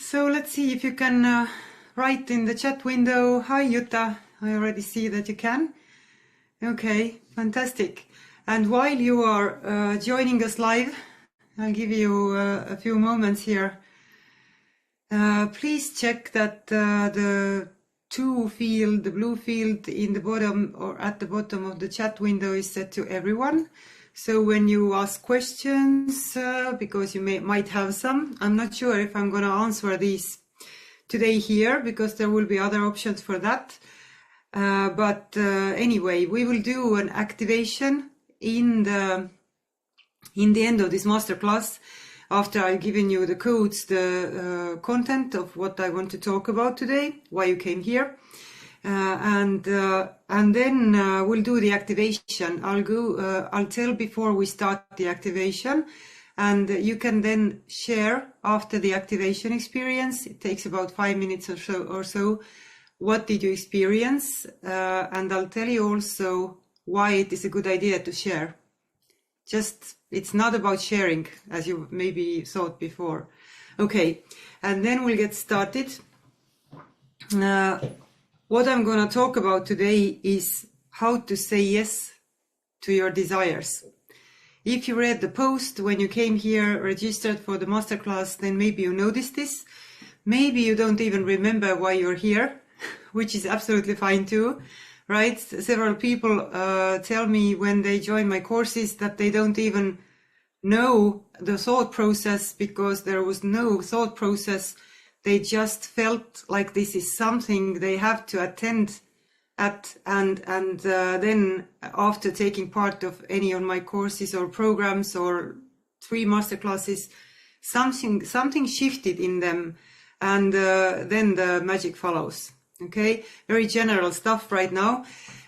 So let's see if you can write in the chat window. Hi, Jutta. I already see that you can. Okay, fantastic. And while you are joining us live, I'll give you a few moments here. Please check that the to field, the blue field in the bottom or at the bottom of the chat window is set to everyone. So when you ask questions, because you might have some, I'm not sure if I'm going to answer these today here because there will be other options for that. But anyway, we will do an activation in the end of this masterclass after I've given you the codes, the content of what I want to talk about today, why you came here. And then we'll do the activation. I'll tell before we start the activation, and you can then share after the activation experience. It takes about 5 minutes or so. What did you experience? And I'll tell you also why it is a good idea to share. It's not about sharing, as you maybe thought before. Okay, and then we'll get started. What I'm going to talk about today is how to say yes to your desires. If you read the post when you came here, registered for the masterclass, then maybe you noticed this. Maybe you don't even remember why you're here, which is absolutely fine too, right? Several people tell me when they join my courses that they don't even know the thought process because there was no thought process. They just felt like this is something they have to attend at, and then after taking part of any of my courses or programs or 3 masterclasses, something shifted in them, and then the magic follows. Okay, very general stuff right now.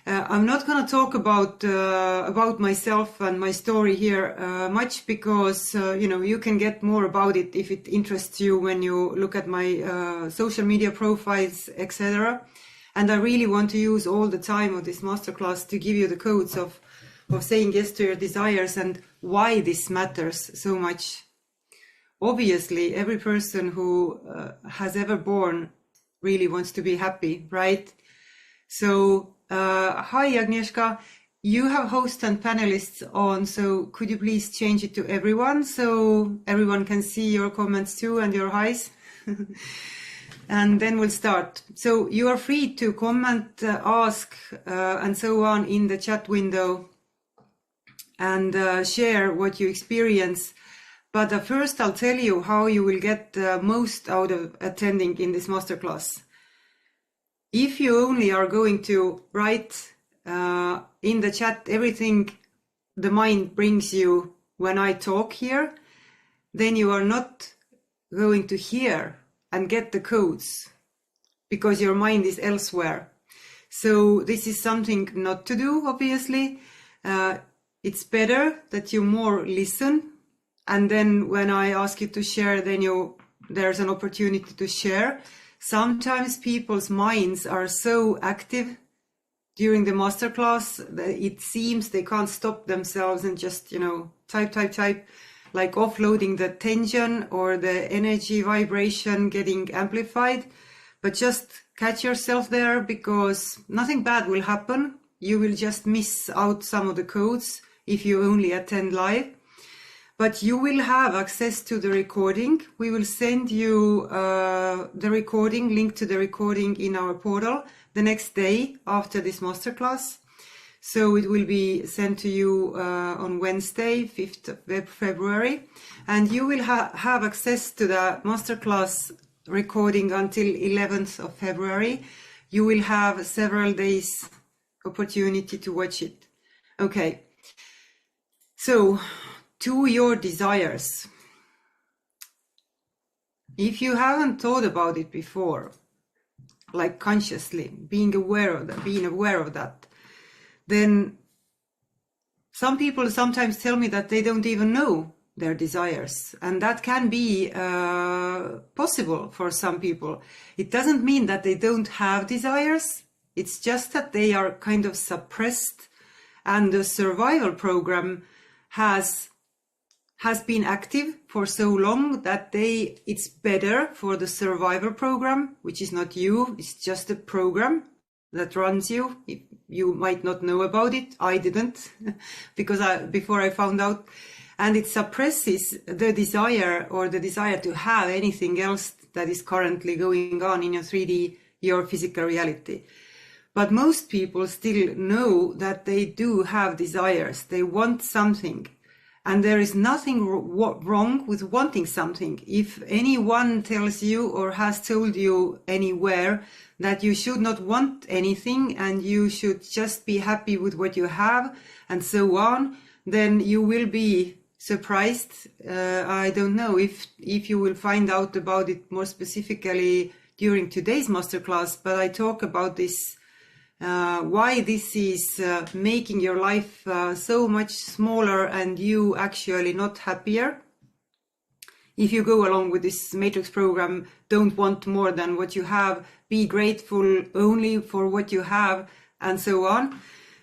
I'm not going to talk about myself and my story here much because you can get more about it if it interests you when you look at my social media profiles, etc. And I really want to use all the time of this masterclass to give you the codes of saying yes to your desires and why this matters so much. Obviously, every person who has ever born really wants to be happy, right? So hi Agnieszka, you have hosts and panelists on, so could you please change it to everyone so everyone can see your comments too and your highs? And then we'll start. So you are free to comment, ask and so on in the chat window and share what you experience. But first I'll tell you how you will get the most out of attending in this masterclass. If you only are going to write in the chat everything the mind brings you when I talk here, then you are not going to hear and get the codes because your mind is elsewhere. So this is something not to do, obviously. It's better that you more listen, and then when I ask you to share, then there's an opportunity to share. Sometimes people's minds are so active during the masterclass that it seems they can't stop themselves and just, type, like offloading the tension or the energy vibration getting amplified. But just catch yourself there because nothing bad will happen. You will just miss out some of the codes if you only attend live. But you will have access to the recording. We will send you the recording, link to the recording in our portal the next day after this masterclass. So it will be sent to you on Wednesday, 5th of February. And you will have access to the masterclass recording until 11th of February. You will have several days opportunity to watch it. Okay. So, to your desires. If you haven't thought about it before, like consciously, being aware of that, then some people sometimes tell me that they don't even know their desires, and that can be possible for some people. It doesn't mean that they don't have desires, it's just that they are kind of suppressed, and the survival program has has been active for so long that it's better for the survival program, which is not you, it's just a program that runs you. You might not know about it. I didn't because before I found out, and it suppresses the desire to have anything else that is currently going on in your 3D, your physical reality. But most people still know that they do have desires. They want something. And there is nothing wrong with wanting something. If anyone tells you or has told you anywhere that you should not want anything and you should just be happy with what you have and so on, then you will be surprised. I don't know if you will find out about it more specifically during today's masterclass, but I talk about this, why this is making your life so much smaller and you actually not happier. If you go along with this matrix program, don't want more than what you have, be grateful only for what you have, and so on.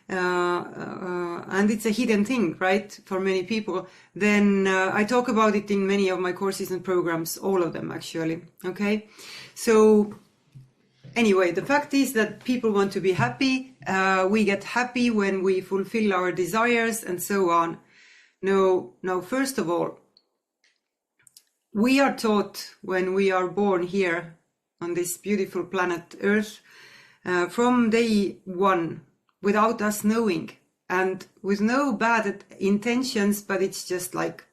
And it's a hidden thing, right, for many people. Then I talk about it in many of my courses and programs, all of them actually. Okay, so anyway, the fact is that people want to be happy. We get happy when we fulfill our desires and so on. Now, first of all, we are taught when we are born here on this beautiful planet Earth, from day one, without us knowing and with no bad intentions, but it's just like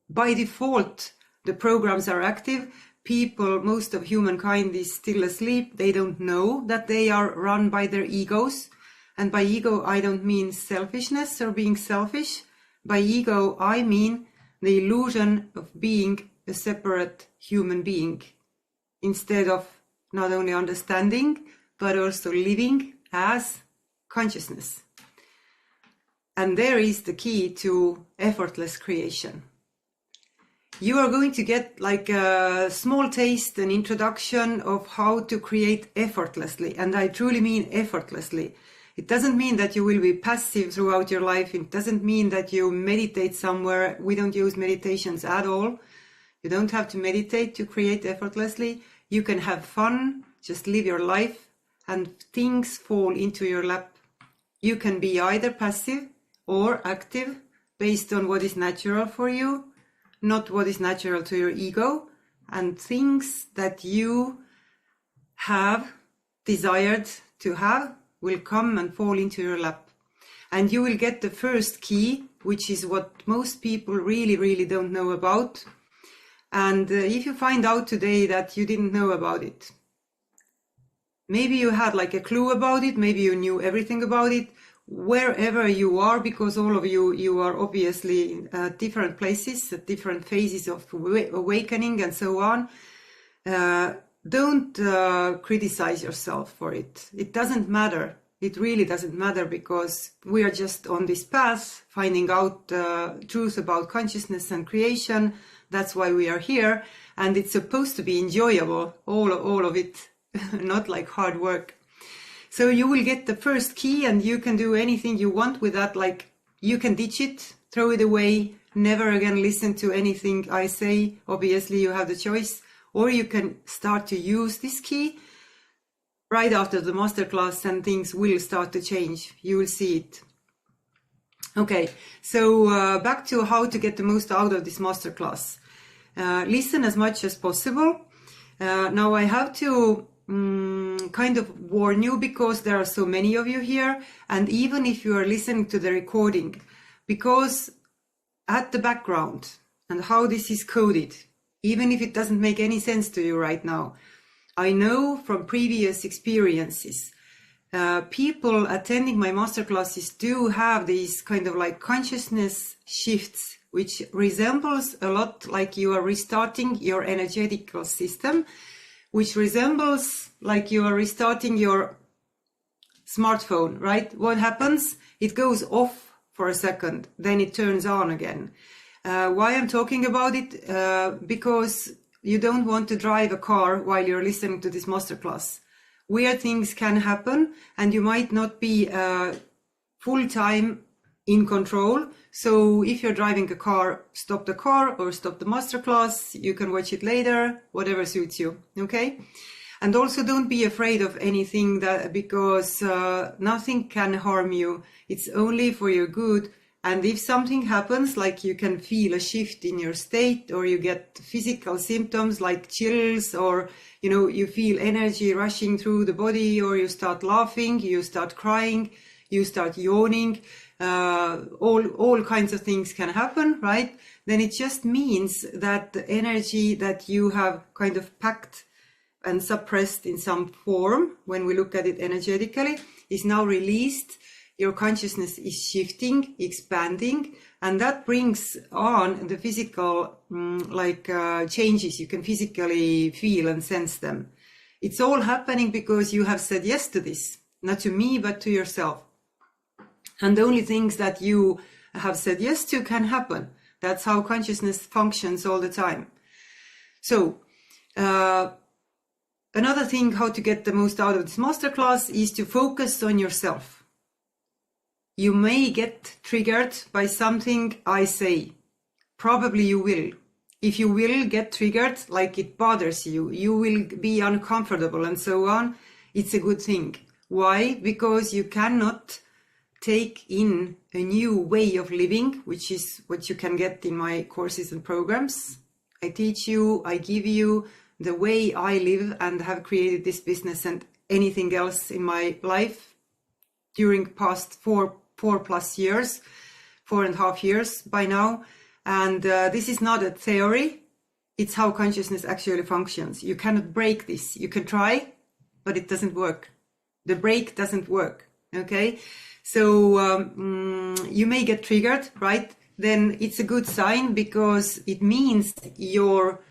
by default, the programs are active. People, most of humankind is still asleep. They don't know that they are run by their egos. And by ego, I don't mean selfishness or being selfish. By ego, I mean the illusion of being a separate human being, instead of not only understanding, but also living as consciousness. And there is the key to effortless creation. You are going to get like a small taste, an introduction of how to create effortlessly. And I truly mean effortlessly. It doesn't mean that you will be passive throughout your life. It doesn't mean that you meditate somewhere. We don't use meditations at all. You don't have to meditate to create effortlessly. You can have fun, just live your life, and things fall into your lap. You can be either passive or active based on what is natural for you, not what is natural to your ego, and things that you have desired to have will come and fall into your lap. And you will get the first key, which is what most people really, really don't know about. And if you find out today that you didn't know about it, maybe you had like a clue about it, maybe you knew everything about it, wherever you are, because all of you are obviously at different places, at different phases of awakening and so on. Don't criticize yourself for it. It doesn't matter. It really doesn't matter, because we are just on this path, finding out truth about consciousness and creation. That's why we are here. And it's supposed to be enjoyable, all of it, not like hard work. So you will get the first key and you can do anything you want with that. Like you can ditch it, throw it away, never again listen to anything I say. Obviously you have the choice, or you can start to use this key right after the masterclass and things will start to change. You will see it. Okay, so back to how to get the most out of this masterclass. Listen as much as possible. Now I have to kind of warn you, because there are so many of you here, and even if you are listening to the recording, because at the background and how this is coded, even if it doesn't make any sense to you right now, I know from previous experiences, people attending my masterclasses do have these kind of like consciousness shifts, which resembles a lot like you are restarting your energetical system, which resembles like you are restarting your smartphone, right? What happens? It goes off for a second, then it turns on again. Why I'm talking about it? Because you don't want to drive a car while you're listening to this masterclass. Weird things can happen, and you might not be a full-time in control. So if you're driving a car, stop the car or stop the masterclass. You can watch it later, whatever suits you. Okay. And also don't be afraid of anything, that because nothing can harm you. It's only for your good. And if something happens, like you can feel a shift in your state, or you get physical symptoms like chills, or you feel energy rushing through the body, or you start laughing, you start crying, you start yawning, all kinds of things can happen, right? Then it just means that the energy that you have kind of packed and suppressed in some form, when we look at it energetically, is now released. Your consciousness is shifting, expanding, and that brings on the physical changes. You can physically feel and sense them. It's all happening because you have said yes to this, not to me, but to yourself. And the only things that you have said yes to can happen. That's how consciousness functions all the time. So, another thing how to get the most out of this masterclass is to focus on yourself. You may get triggered by something I say. Probably you will. If you will get triggered, like it bothers you, you will be uncomfortable and so on, it's a good thing. Why? Because you cannot take in a new way of living, which is what you can get in my courses and programs. I teach you, I give you the way I live and have created this business and anything else in my life during past 4+ years, 4.5 years by now. And this is not a theory. It's how consciousness actually functions. You cannot break this. You can try, but it doesn't work. The break doesn't work. Okay. So you may get triggered, right? Then it's a good sign, because it means your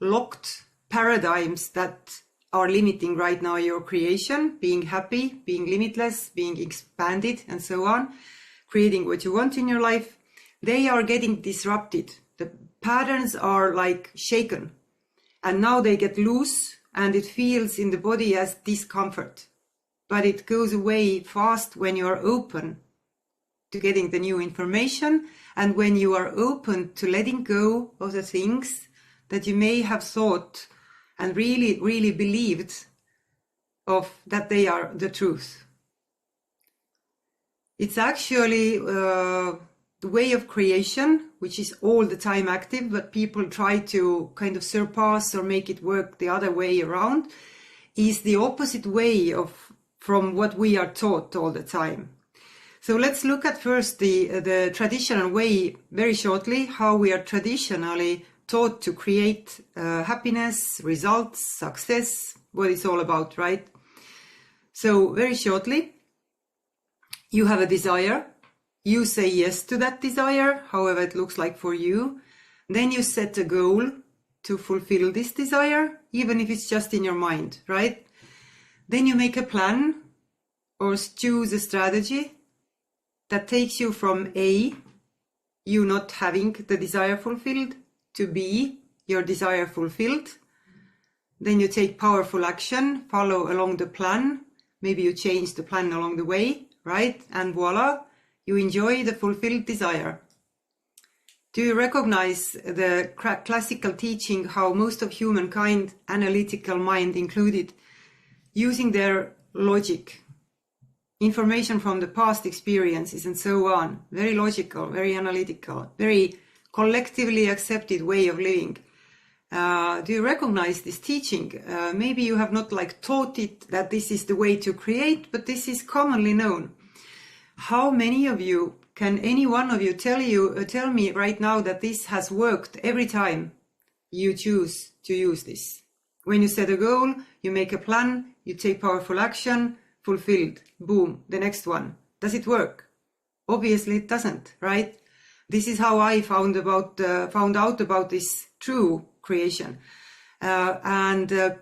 locked paradigms that are limiting right now your creation, being happy, being limitless, being expanded, and so on, creating what you want in your life, they are getting disrupted. The patterns are like shaken, and now they get loose, and it feels in the body as discomfort. But it goes away fast when you are open to getting the new information, and when you are open to letting go of the things that you may have thought and really, really believed of that they are the truth. It's actually the way of creation, which is all the time active, but people try to kind of surpass or make it work the other way around, is the opposite way from what we are taught all the time. So let's look at first the traditional way very shortly, how we are traditionally taught to create happiness, results, success, what it's all about, right? So very shortly, you have a desire. You say yes to that desire, however it looks like for you. Then you set a goal to fulfill this desire, even if it's just in your mind, right? Then you make a plan or choose a strategy that takes you from A, you not having the desire fulfilled, to B, your desire fulfilled. Then you take powerful action, follow along the plan. Maybe you change the plan along the way, right? And voila, you enjoy the fulfilled desire. Do you recognize the classical teaching, how most of humankind, analytical mind included, using their logic, information from the past experiences and so on, very logical, very analytical, very collectively accepted way of living. Do you recognize this teaching? Maybe you have not taught it that this is the way to create, but this is commonly known. How many of you, can any one of you tell me right now that this has worked every time you choose to use this? When you set a goal, you make a plan, you take powerful action, fulfilled, boom, the next one. Does it work? Obviously it doesn't, right? This is how I found out about this true creation.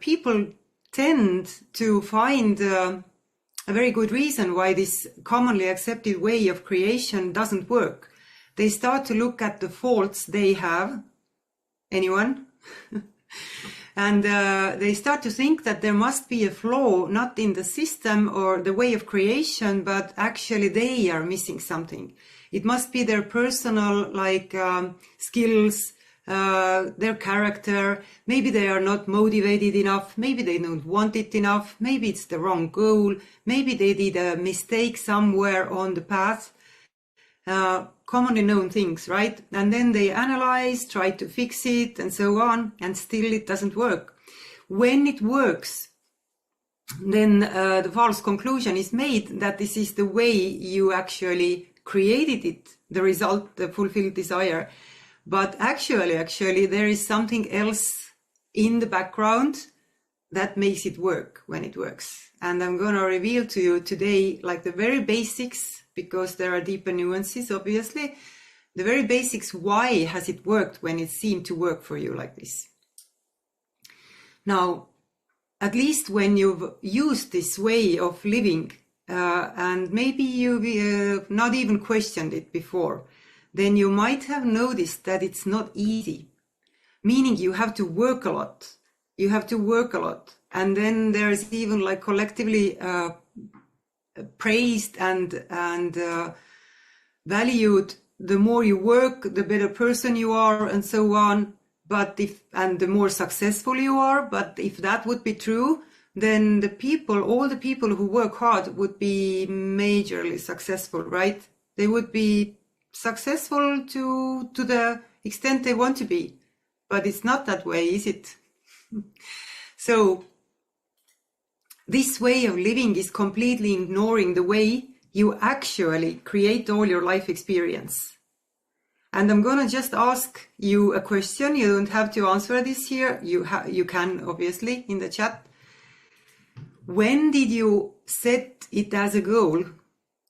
People tend to find a very good reason why this commonly accepted way of creation doesn't work. They start to look at the faults they have. Anyone? And they start to think that there must be a flaw, not in the system or the way of creation, but actually they are missing something. It must be their personal skills, their character. Maybe they are not motivated enough. Maybe they don't want it enough. Maybe it's the wrong goal. Maybe they did a mistake somewhere on the path. Commonly known things, right? And then they analyze, try to fix it, and so on, and still it doesn't work. When it works, then the false conclusion is made that this is the way you actually created it, the result, the fulfilled desire. But actually, there is something else in the background that makes it work when it works. And I'm going to reveal to you today, like the very basics, because there are deeper nuances, obviously, the very basics, why has it worked when it seemed to work for you like this? Now, at least when you've used this way of living, and maybe you've not even questioned it before, then you might have noticed that it's not easy. Meaning you have to work a lot. You have to work a lot. And then there's even like collectively praised and valued. The more you work, the better person you are, and so on. And the more successful you are. But if that would be true, then all the people who work hard would be majorly successful, right? They would be successful to the extent they want to be. But it's not that way, is it? So this way of living is completely ignoring the way you actually create all your life experience. And I'm going to just ask you a question. You don't have to answer this here. You can, obviously, in the chat. When did you set it as a goal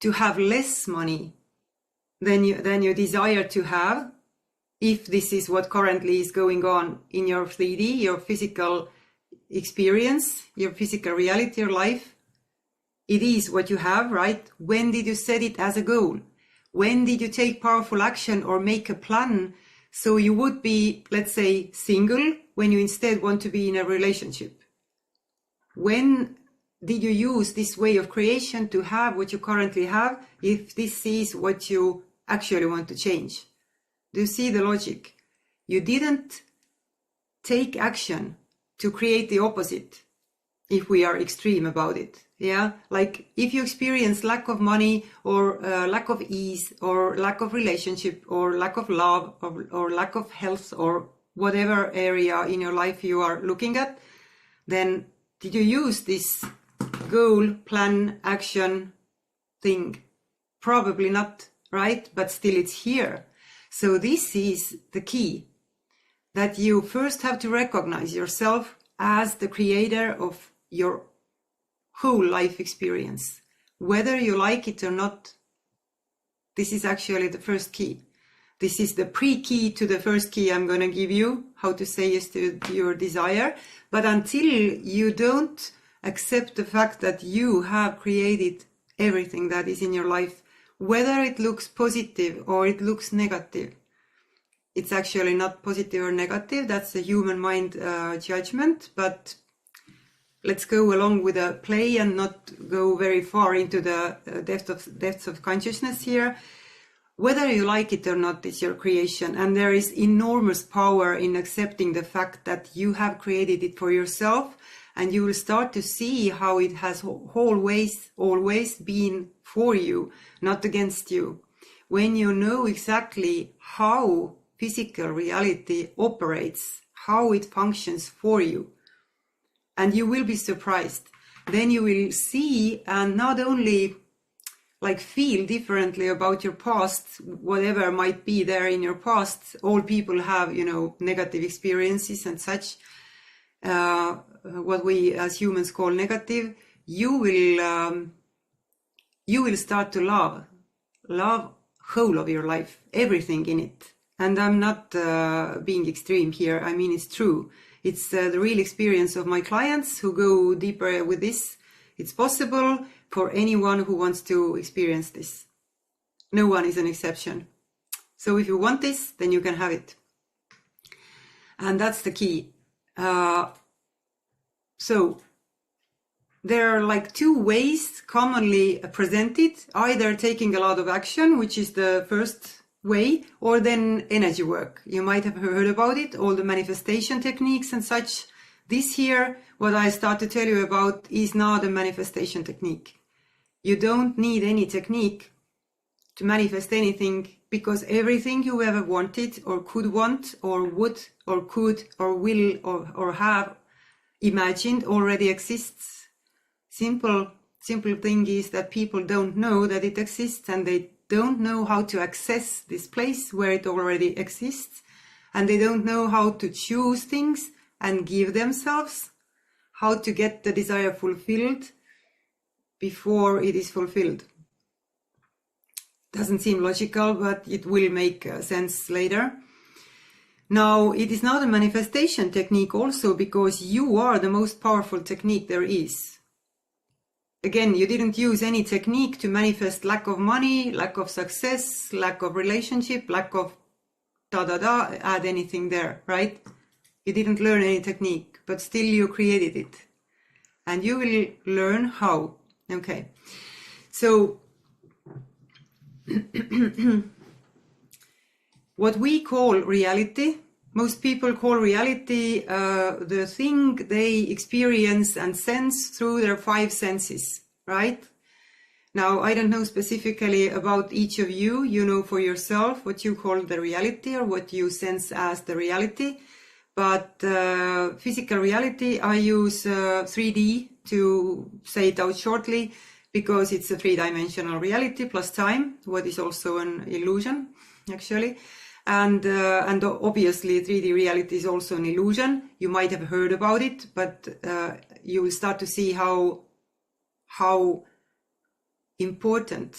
to have less money than you desire to have, if this is what currently is going on in your 3D, your physical experience, your physical reality, your life? It is what you have, right? When did you set it as a goal? When did you take powerful action or make a plan so you would be, let's say, single when you instead want to be in a relationship? When did you use this way of creation to have what you currently have, if this is what you actually want to change? Do you see the logic? You didn't take action to create the opposite, if we are extreme about it. Yeah, like if you experience lack of money or lack of ease or lack of relationship or lack of love or lack of health or whatever area in your life you are looking at, then did you use this goal, plan, action thing? Probably not, right? But still it's here. So this is the key, that you first have to recognize yourself as the creator of your whole life experience, whether you like it or not. This is actually the first key. This is the pre-key to the first key I'm going to give you, how to say yes to your desire. But until you don't accept the fact that you have created everything that is in your life, whether it looks positive or it looks negative, it's actually not positive or negative. That's a human mind judgment. But let's go along with a play and not go very far into the depths of consciousness here. Whether you like it or not, it's your creation. And there is enormous power in accepting the fact that you have created it for yourself. And you will start to see how it has always been for you, not against you. When you know exactly how physical reality operates, how it functions for you, and you will be surprised. Then you will see and not only like feel differently about your past, whatever might be there in your past. All people have, negative experiences and such, what we as humans call negative. You will start to love whole of your life, everything in it. And I'm not being extreme here. I mean, it's true. It's the real experience of my clients who go deeper with this. It's possible for anyone who wants to experience this. No one is an exception. So if you want this, then you can have it. And that's the key. So there are like two ways commonly presented, either taking a lot of action, which is the first way, or then energy work. You might have heard about it, all the manifestation techniques and such. This here, what I start to tell you about, is not a manifestation technique. You don't need any technique to manifest anything, because everything you ever wanted or could want or would or could or will or have imagined already exists. Simple thing is that people don't know that it exists, and they don't know how to access this place where it already exists, and they don't know how to choose things and give themselves, how to get the desire fulfilled before it is fulfilled. Doesn't seem logical, but it will make sense later. Now, it is not a manifestation technique also, because you are the most powerful technique there is. Again, you didn't use any technique to manifest lack of money, lack of success, lack of relationship, lack of add anything there, right? You didn't learn any technique, but still you created it. And you will learn how. Okay. So, what we call reality, most people call reality the thing they experience and sense through their five senses, right? Now, I don't know specifically about each of you. You know for yourself what you call the reality or what you sense as the reality. But physical reality, I use 3D to say it out shortly, because it's a three-dimensional reality plus time, what is also an illusion, actually. And obviously 3D reality is also an illusion. You might have heard about it, but you will start to see how important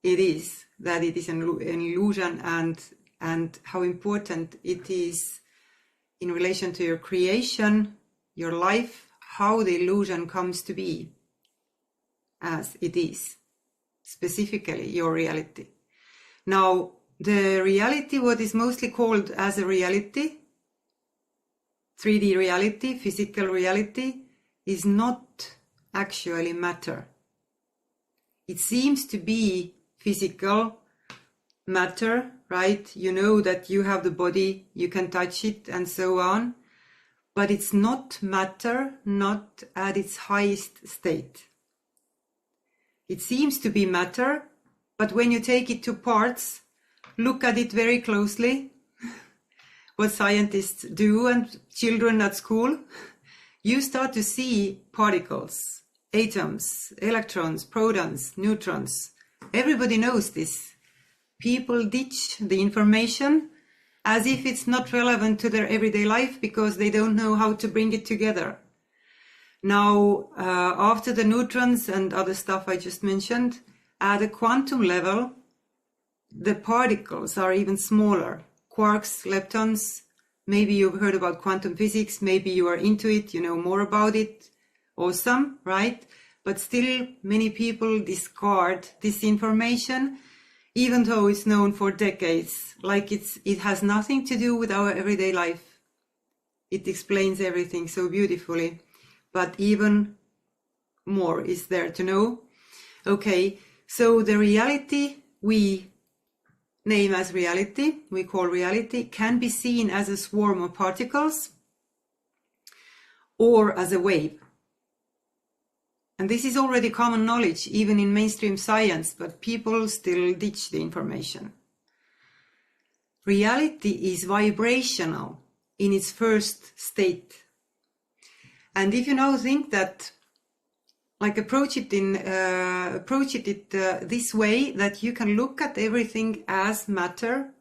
it is that it is an illusion, and how important it is in relation to your creation, your life, how the illusion comes to be as it is, specifically your reality. Now, the reality, what is mostly called as a reality, 3D reality, physical reality, is not actually matter. It seems to be physical matter, right? You know that you have the body, you can touch it and so on, but it's not matter, not at its highest state. It seems to be matter, but when you take it to parts, look at it very closely, what scientists do and children at school, you start to see particles, atoms, electrons, protons, neutrons. Everybody knows this. People ditch the information as if it's not relevant to their everyday life, because they don't know how to bring it together. Now, after the neutrons and other stuff I just mentioned, at a quantum level, the particles are even smaller. Quarks, leptons, maybe you've heard about quantum physics, maybe you are into it, you know more about it. Awesome, right? But still, many people discard this information, even though it's known for decades, like it has nothing to do with our everyday life. It explains everything so beautifully, but even more is there to know. Okay, so the reality we name as reality, we call reality, can be seen as a swarm of particles or as a wave. And this is already common knowledge, even in mainstream science, but people still ditch the information. Reality is vibrational in its first state. And if you now think that, like approach it this way, that you can look at everything as matter,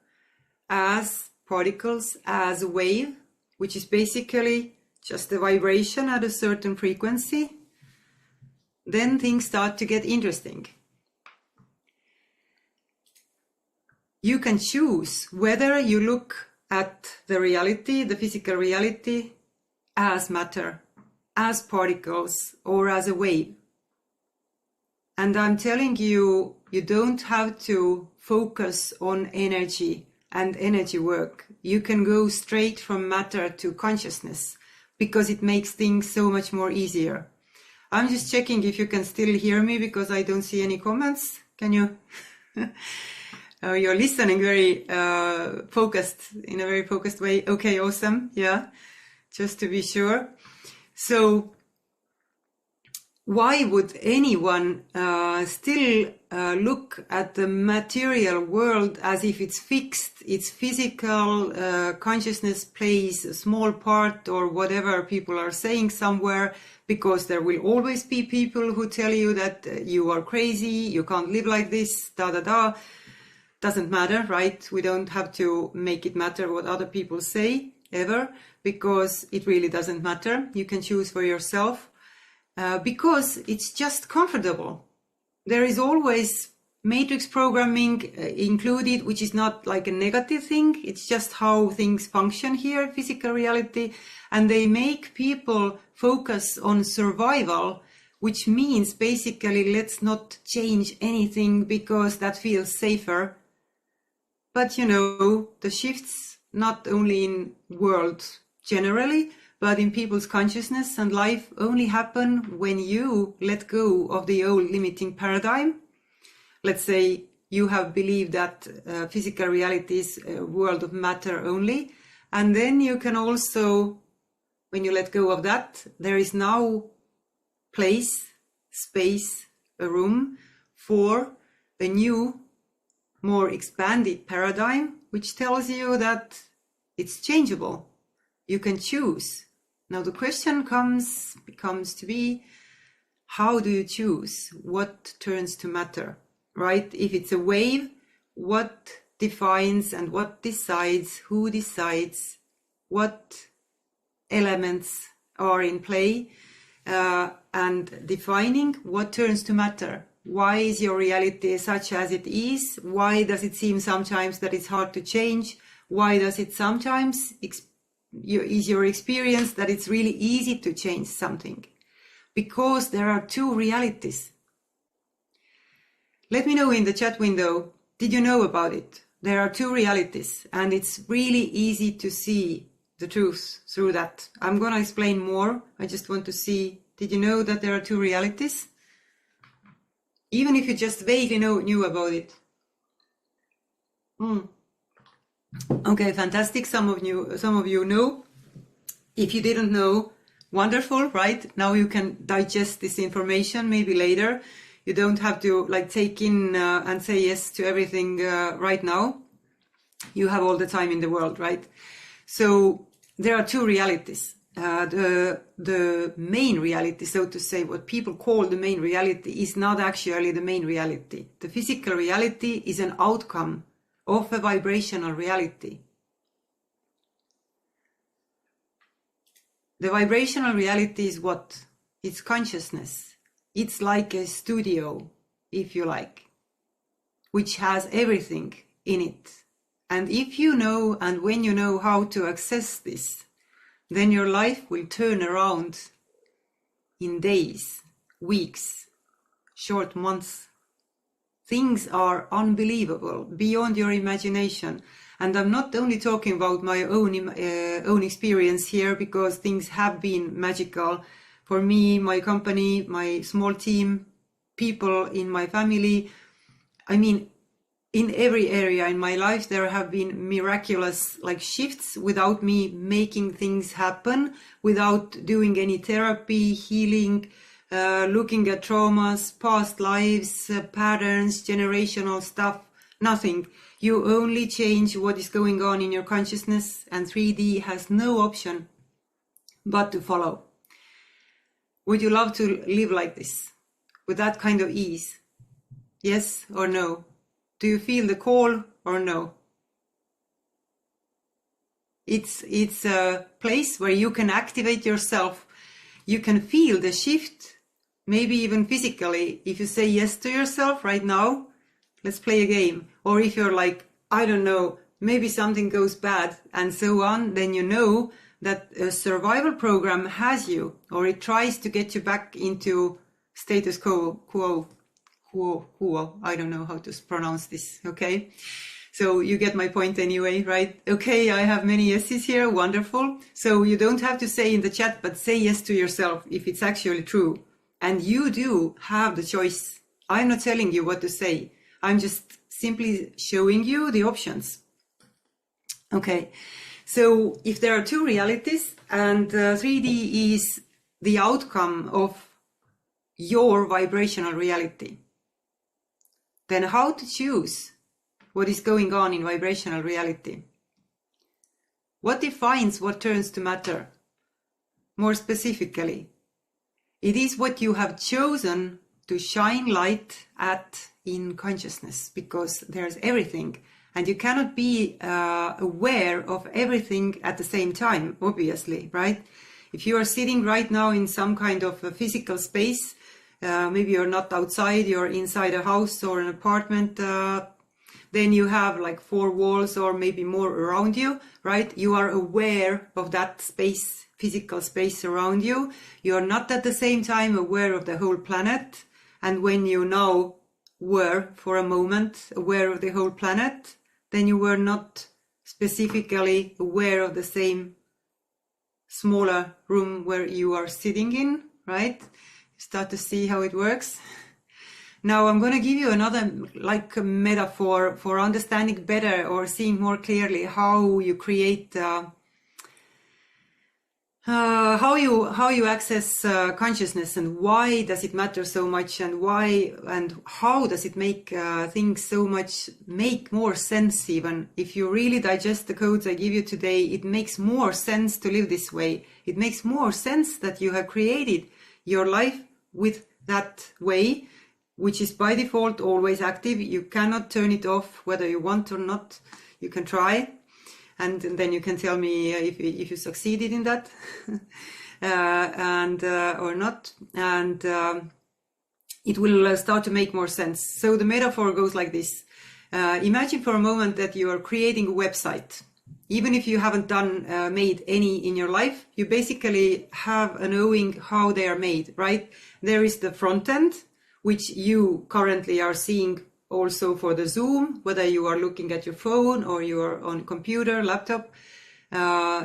as particles, as a wave, which is basically just a vibration at a certain frequency, then things start to get interesting. You can choose whether you look at the reality, the physical reality, as matter, as particles, or as a wave. And I'm telling you, you don't have to focus on energy and energy work. You can go straight from matter to consciousness, because it makes things so much more easier. I'm just checking if you can still hear me because I don't see any comments. Can you? You're listening very focused, in a very focused way. Okay, awesome. Yeah, just to be sure. So why would anyone still look at the material world as if it's fixed, it's physical, consciousness plays a small part, or whatever people are saying somewhere, because there will always be people who tell you that you are crazy, you can't live like this, da. Doesn't matter, right? We don't have to make it matter what other people say, ever, because it really doesn't matter. You can choose for yourself, because it's just comfortable. There is always matrix programming included, which is not like a negative thing. It's just how things function here, physical reality. And they make people focus on survival, which means basically let's not change anything because that feels safer. But you know, the shifts, not only in world generally, but in people's consciousness and life, only happen when you let go of the old limiting paradigm. Let's say you have believed that physical reality is a world of matter only. And then you can also, when you let go of that, there is now place, space, a room for a new, more expanded paradigm, which tells you that it's changeable. You can choose. Now the question becomes to be, how do you choose? What turns to matter, right? If it's a wave, what defines and what decides, who decides, what elements are in play, and defining what turns to matter. Why is your reality such as it is? Why does it seem sometimes that it's hard to change? Why does it sometimes is your experience that it's really easy to change something? Because there are two realities. Let me know in the chat window, did you know about it? There are two realities, and it's really easy to see the truth through that. I'm going to explain more. I just want to see, did you know that there are two realities? Even if you just vaguely knew about it. Okay, fantastic. Some of you know. If you didn't know, wonderful, right? Now you can digest this information maybe later. You don't have to take in and say yes to everything right now. You have all the time in the world, right? So there are two realities. The main reality, so to say, what people call the main reality, is not actually the main reality. The physical reality is an outcome of a vibrational reality. The vibrational reality is what? It's consciousness. It's like a studio, if you like, which has everything in it. And if you know, and when you know how to access this, then your life will turn around in days, weeks, short months. Things are unbelievable, beyond your imagination. And I'm not only talking about my own experience here, because things have been magical for me, my company, my small team, people in my family. I mean, in every area in my life, there have been miraculous shifts without me making things happen, without doing any therapy, healing, looking at traumas, past lives, patterns, generational stuff, nothing. You only change what is going on in your consciousness, and 3D has no option but to follow. Would you love to live like this, with that kind of ease? Yes or no? Do you feel the call or no? It's a place where you can activate yourself. You can feel the shift, maybe even physically. If you say yes to yourself right now, let's play a game. Or if you're I don't know, maybe something goes bad and so on, then you know that a survival program has you, or it tries to get you back into status quo. I don't know how to pronounce this, okay? So you get my point anyway, right? Okay, I have many yeses here, wonderful. So you don't have to say in the chat, but say yes to yourself if it's actually true. And you do have the choice. I'm not telling you what to say. I'm just simply showing you the options. Okay, so if there are two realities and 3D is the outcome of your vibrational reality, then how to choose what is going on in vibrational reality? What defines what turns to matter? More specifically, it is what you have chosen to shine light at in consciousness, because there's everything and you cannot be aware of everything at the same time, obviously, right? If you are sitting right now in some kind of a physical space, maybe you're not outside, you're inside a house or an apartment, then you have like 4 walls or maybe more around you, right? You are aware of that space, physical space around you. You're not at the same time aware of the whole planet. And when you now were for a moment aware of the whole planet, then you were not specifically aware of the same smaller room where you are sitting in, right? Start to see how it works. Now I'm going to give you another like a metaphor for understanding better or seeing more clearly how you create how you access consciousness, and why does it matter so much, and why and how does it make things make more sense. Even if you really digest the codes I give you today, it makes more sense to live this way. It makes more sense that you have created your life with that way, which is by default always active. You cannot turn it off whether you want or not. You can try, and then you can tell me if you succeeded in that or not, and it will start to make more sense. So the metaphor goes like this. Imagine for a moment that you are creating a website. Even if you haven't made any in your life, you basically have a knowing how they are made, right? There is the front end, which you currently are seeing also for the Zoom, whether you are looking at your phone or you are on computer, laptop,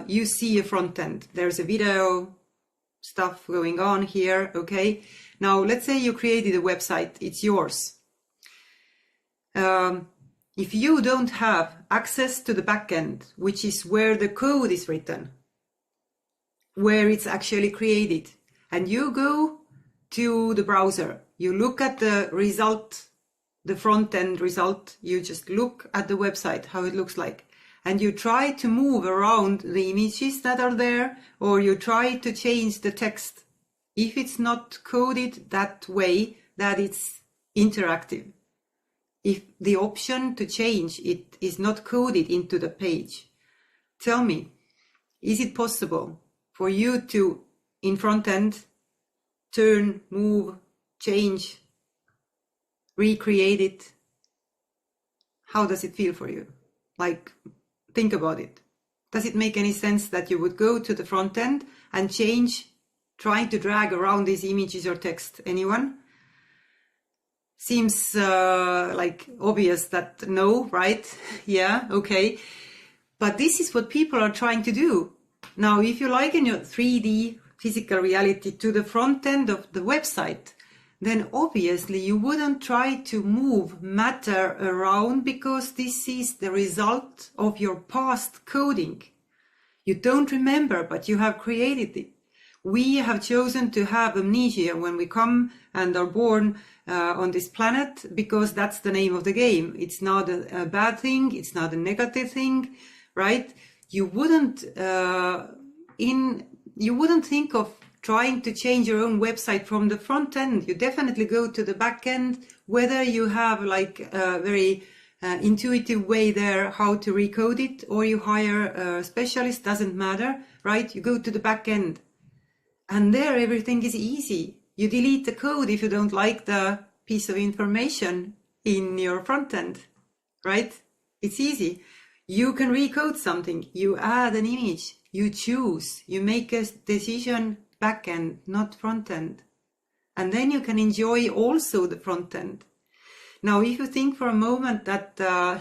you see a front end. There's a video stuff going on here, okay? Now, let's say you created a website, it's yours. If you don't have access to the backend, which is where the code is written, where it's actually created, and you go to the browser, you look at the result, the front end result, you just look at the website, how it looks like, and you try to move around the images that are there, or you try to change the text. If it's not coded that way, that it's interactive. If the option to change it is not coded into the page, tell me, is it possible for you to, in front end, turn, move, change, recreate it? How does it feel for you? Like, think about it. Does it make any sense that you would go to the front end and change, trying to drag around these images or text? Anyone? Seems like obvious that no, right? Yeah, okay. But this is what people are trying to do. Now, if you liken your 3D physical reality to the front end of the website, then obviously you wouldn't try to move matter around, because this is the result of your past coding. You don't remember, but you have created it. We have chosen to have amnesia when we come and are born on this planet, because that's the name of the game. It's not a bad thing. It's not a negative thing, right? You wouldn't think of trying to change your own website from the front end. You definitely go to the back end, whether you have like a very intuitive way there how to recode it, or you hire a specialist, doesn't matter, right? You go to the back end. And there everything is easy. You delete the code if you don't like the piece of information in your front end, right? It's easy. You can recode something. You add an image. You choose. You make a decision back end, not front end. And then you can enjoy also the front end. Now, if you think for a moment that, the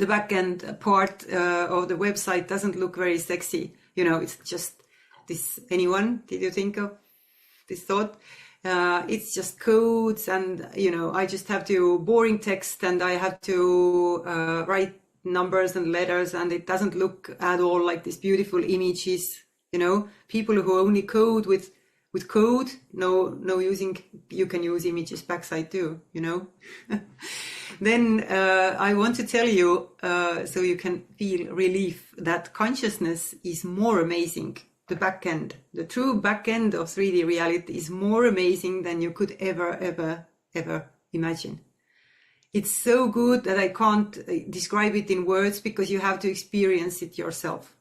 back end part of the website doesn't look very sexy, it's just this. Anyone? Did you think of this thought. It's just codes, and I just have to boring text, and I have to write numbers and letters, and it doesn't look at all like these beautiful images. People who only code with code, no using, you can use images backside too, Then I want to tell you, so you can feel relief, that consciousness is more amazing. The back end, the true back end of 3D reality is more amazing than you could ever imagine. It's so good that I can't describe it in words, because you have to experience it yourself.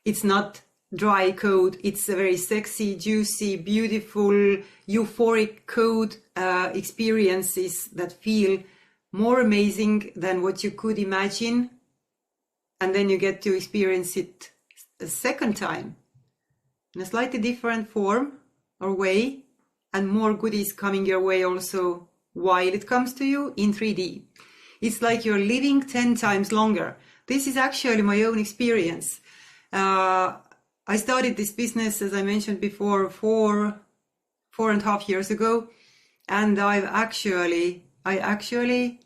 It's not dry code. It's a very sexy, juicy, beautiful, euphoric code experiences that feel more amazing than what you could imagine. And then you get to experience it a second time in a slightly different form or way, and more goodies coming your way also while it comes to you in 3D. It's like you're living 10 times longer. This is actually my own experience. I started this business, as I mentioned before, 4.5 years ago, and I actually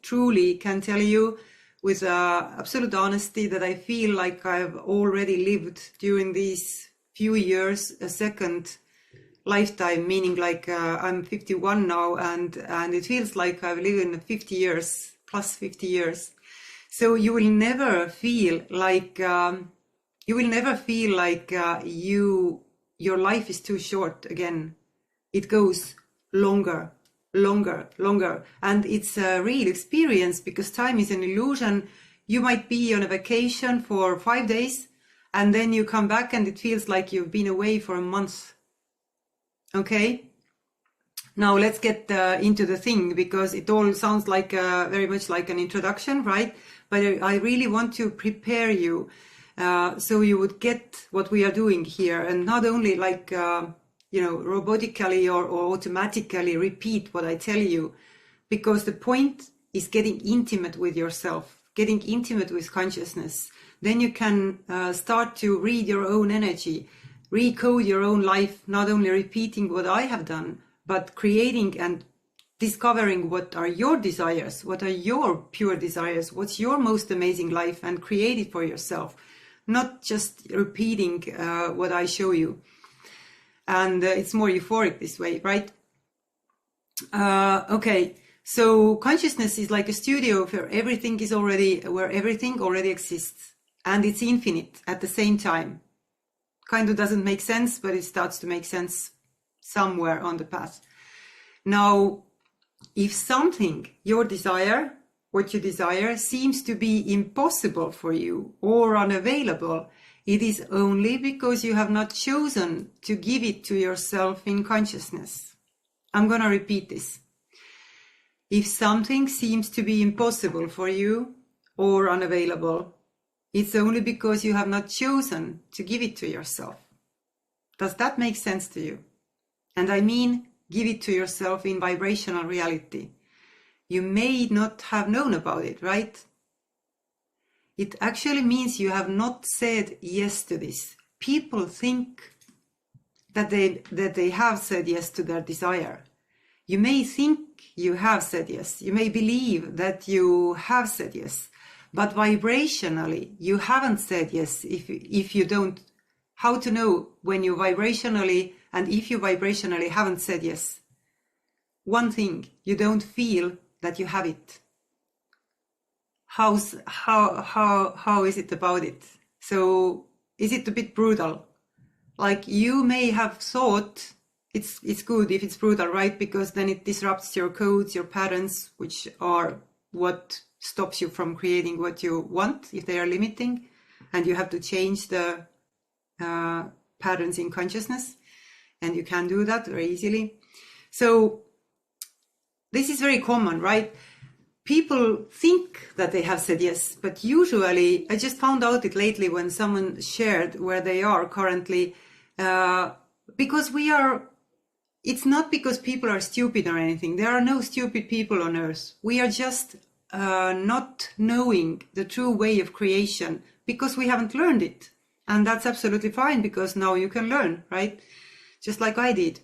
truly can tell you with absolute honesty that I feel like I've already lived during these few years a second lifetime, meaning like I'm 51 now, and it feels like I've lived in 50 years, plus 50 years. So you will never feel like your life is too short again. It goes longer. And it's a real experience, because time is an illusion. You might be on a vacation for 5 days, and then you come back and it feels like you've been away for a month. Okay? Now let's get into the thing, because it all sounds like very much like an introduction, right? But I really want to prepare you so you would get what we are doing here, and not only like robotically or automatically repeat what I tell you, because the point is getting intimate with yourself, getting intimate with consciousness. Then you can start to read your own energy, recode your own life, not only repeating what I have done, but creating and discovering what are your desires, what are your pure desires, what's your most amazing life, and create it for yourself, not just repeating what I show you. And it's more euphoric this way, right? Okay, so consciousness is like a studio where everything already exists, and it's infinite at the same time. Kind of doesn't make sense, but it starts to make sense somewhere on the path. Now, if something, what you desire, seems to be impossible for you or unavailable, it is only because you have not chosen to give it to yourself in consciousness. I'm going to repeat this. If something seems to be impossible for you or unavailable, it's only because you have not chosen to give it to yourself. Does that make sense to you? And I mean, give it to yourself in vibrational reality. You may not have known about it, right? It actually means you have not said yes to this. People think that they have said yes to their desire. You may think you have said yes. You may believe that you have said yes. But vibrationally, you haven't said yes. If you don't, how to know when you vibrationally, and if you vibrationally haven't said yes? One thing, you don't feel that you have it. How is it about it? So is it a bit brutal? Like, you may have thought it's good if it's brutal, right? Because then it disrupts your codes, your patterns, which are what stops you from creating what you want, if they are limiting, and you have to change the patterns in consciousness, and you can do that very easily. So this is very common, right? People think that they have said yes, but usually, I just found out it lately when someone shared where they are currently, because it's not because people are stupid or anything. There are no stupid people on earth. We are just not knowing the true way of creation because we haven't learned it. And that's absolutely fine, because now you can learn, right? Just like I did.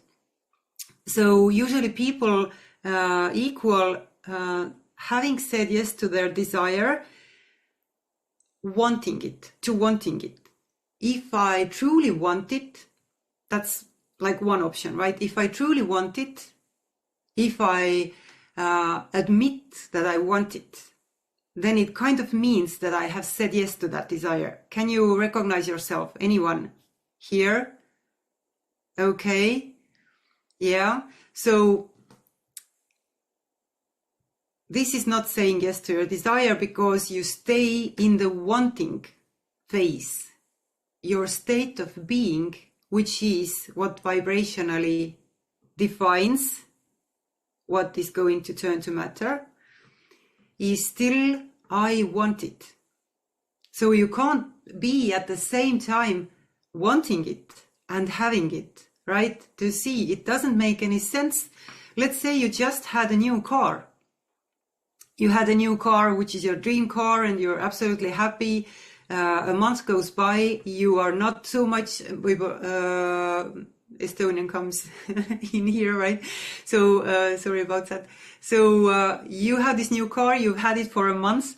So usually people equal having said yes to their desire, wanting it. If I truly want it, that's like one option, right? If I truly want it, if I admit that I want it, then it kind of means that I have said yes to that desire. Can you recognize yourself? Anyone here? Okay. Yeah. So this is not saying yes to your desire because you stay in the wanting phase, your state of being, which is what vibrationally defines what is going to turn to matter, is still I want it. So you can't be at the same time wanting it and having it, right? To see, it doesn't make any sense. Let's say you just had a new car. You had a new car, which is your dream car, and you're absolutely happy. A month goes by, you are not so much, Estonian comes in here, right? So sorry about that. So you have this new car, you've had it for a month,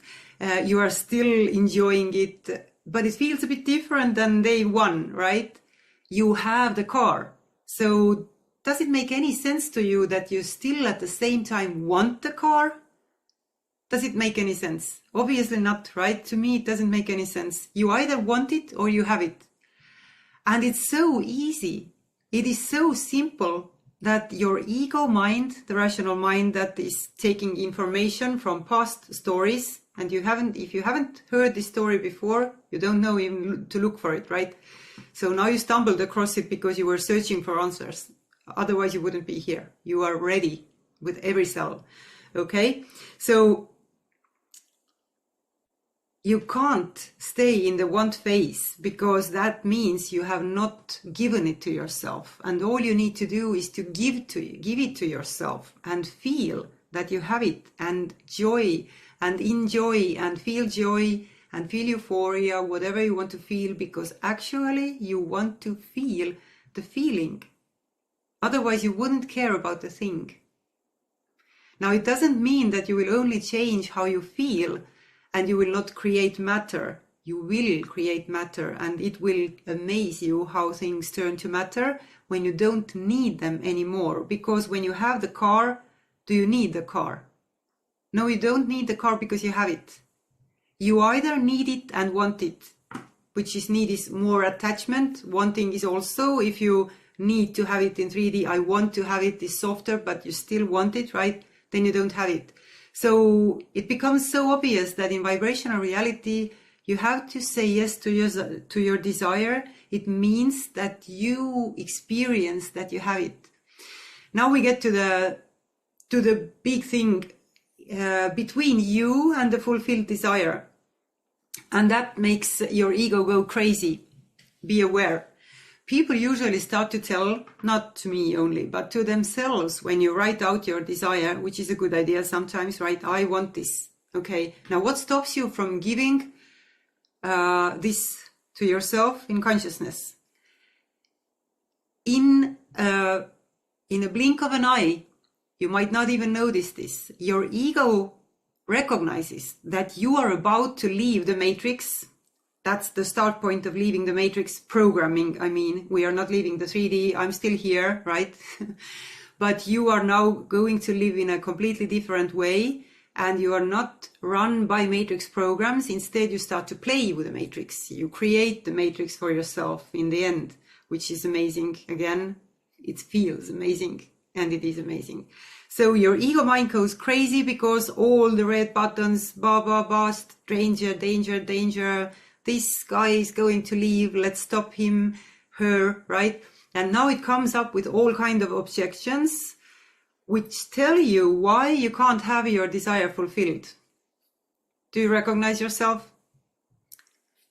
you are still enjoying it, but it feels a bit different than day one, right? You have the car. So does it make any sense to you that you still at the same time want the car? Does it make any sense? Obviously not, right? To me, it doesn't make any sense. You either want it or you have it. And it's so easy. It is so simple that your ego mind, the rational mind that is taking information from past stories, and if you haven't heard this story before, you don't know even to look for it, right? So now you stumbled across it because you were searching for answers. Otherwise you wouldn't be here. You are ready with every cell. Okay? So you can't stay in the want phase because that means you have not given it to yourself. And all you need to do is to give it to yourself and feel that you have it, and joy and enjoy and feel joy and feel euphoria, whatever you want to feel, because actually you want to feel the feeling. Otherwise you wouldn't care about the thing. Now it doesn't mean that you will only change how you feel and you will not create matter. You will create matter, and it will amaze you how things turn to matter when you don't need them anymore. Because when you have the car, do you need the car? No, you don't need the car because you have it. You either need it and want it, which is need is more attachment. Wanting is also, if you need to have it in 3D, I want to have it is softer, but you still want it, right? Then you don't have it. So it becomes so obvious that in vibrational reality, you have to say yes to your desire. It means that you experience that you have it. Now we get to the big thing between you and the fulfilled desire. And that makes your ego go crazy. Be aware. People usually start to tell, not to me only, but to themselves when you write out your desire, which is a good idea sometimes, right? I want this. Okay. Now, what stops you from giving this to yourself in consciousness? In a blink of an eye, you might not even notice this. Your ego recognizes that you are about to leave the matrix. That's the start point of leaving the matrix programming. I mean, we are not leaving the 3D. I'm still here, right? But you are now going to live in a completely different way, and you are not run by matrix programs. Instead, you start to play with the matrix. You create the matrix for yourself in the end, which is amazing. Again, it feels amazing, and it is amazing. So your ego mind goes crazy because all the red buttons, blah, blah, blah, danger, danger, danger. This guy is going to leave, let's stop him, her, right? And now it comes up with all kinds of objections which tell you why you can't have your desire fulfilled. Do you recognize yourself?